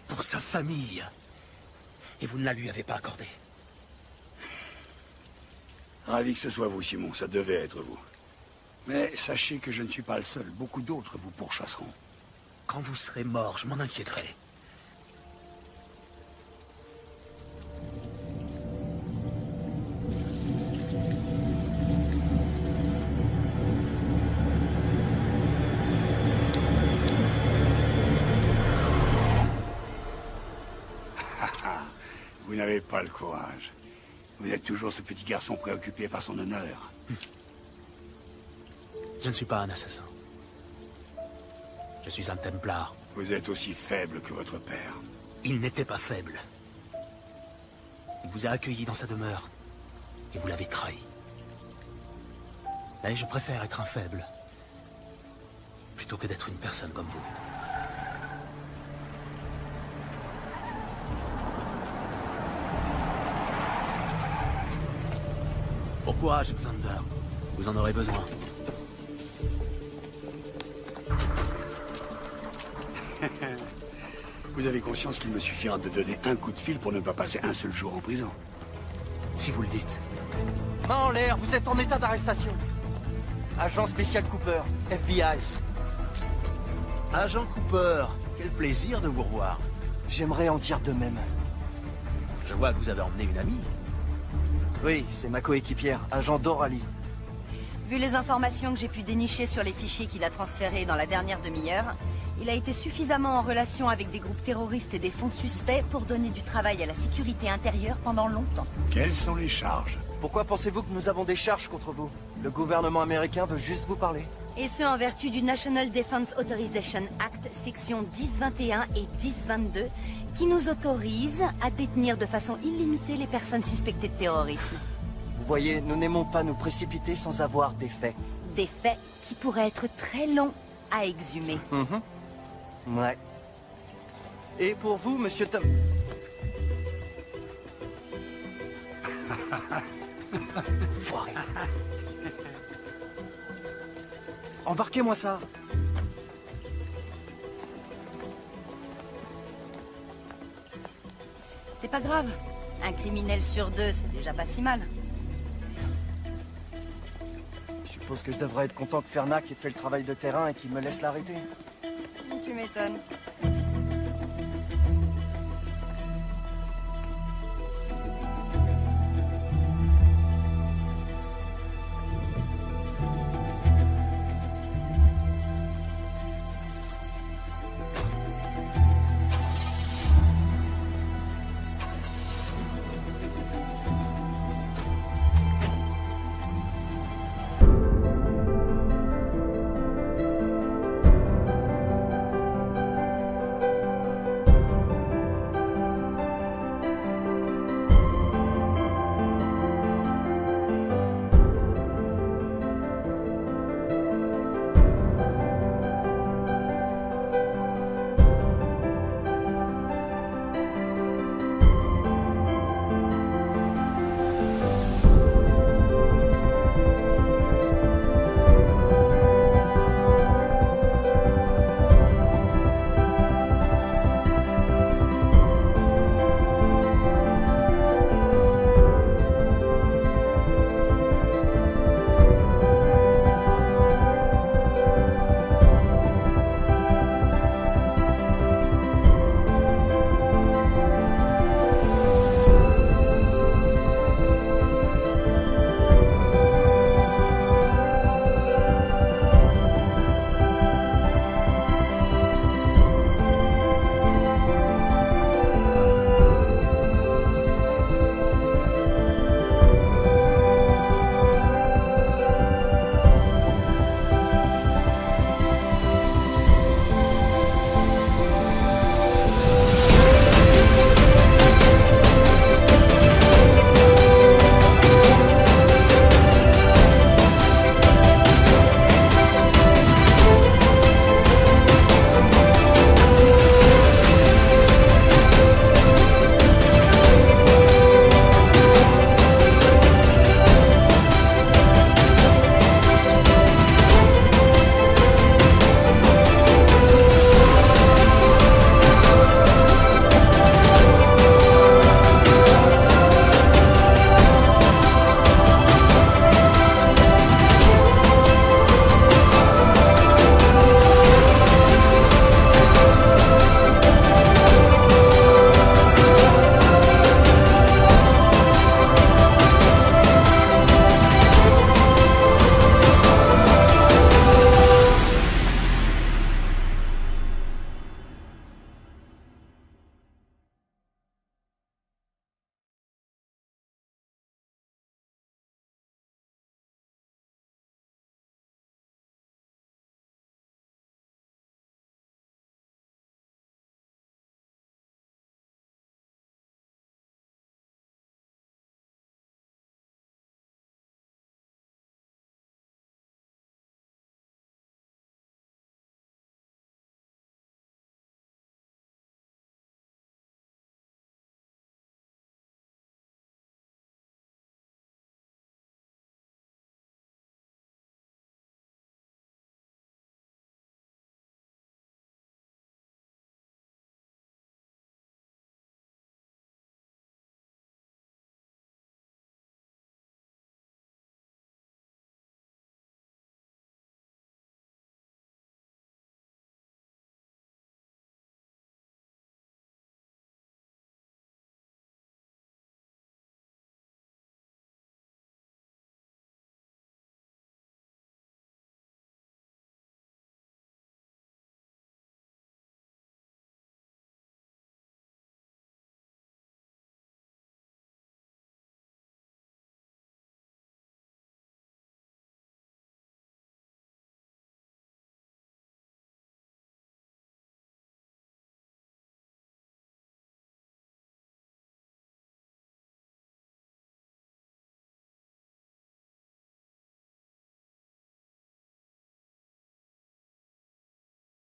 Pour sa famille. Et vous ne la lui avez pas accordée. Ravi que ce soit vous, Simon. Ça devait être vous. Mais sachez que je ne suis pas le seul. Beaucoup d'autres vous pourchasseront. Quand vous serez mort, je m'en inquiéterai. Vous n'avez pas le courage. Vous êtes toujours ce petit garçon préoccupé par son honneur. Je ne suis pas un assassin. Je suis un Templar. Vous êtes aussi faible que votre père. Il n'était pas faible. Il vous a accueilli dans sa demeure. Et vous l'avez trahi. Mais je préfère être un faible. Plutôt que d'être une personne comme vous. Bon courage, Xander. Vous en aurez besoin. Vous avez conscience qu'il me suffira de donner un coup de fil pour ne pas passer un seul jour en prison. Si vous le dites. Main en l'air, vous êtes en état d'arrestation. Agent spécial Cooper, FBI. Agent Cooper, quel plaisir de vous revoir. J'aimerais en dire de même. Je vois que vous avez emmené une amie. Oui, c'est ma coéquipière, agent Doralie. Vu les informations que j'ai pu dénicher sur les fichiers qu'il a transférés dans la dernière demi-heure, il a été suffisamment en relation avec des groupes terroristes et des fonds suspects pour donner du travail à la sécurité intérieure pendant longtemps. Quelles sont les charges? Pourquoi pensez-vous que nous avons des charges contre vous? Le gouvernement américain veut juste vous parler. Et ce en vertu du National Defense Authorization Act, section 1021 et 1022, qui nous autorise à détenir de façon illimitée les personnes suspectées de terrorisme. Vous voyez, nous n'aimons pas nous précipiter sans avoir des faits. Des faits qui pourraient être très longs à exhumer. Ouais. Et pour vous, monsieur Tom... Foiré. Embarquez-moi ça. C'est pas grave. Un criminel sur deux, c'est déjà pas si mal. Je suppose que je devrais être content que Fernac ait fait le travail de terrain et qu'il me laisse l'arrêter. Tu m'étonnes.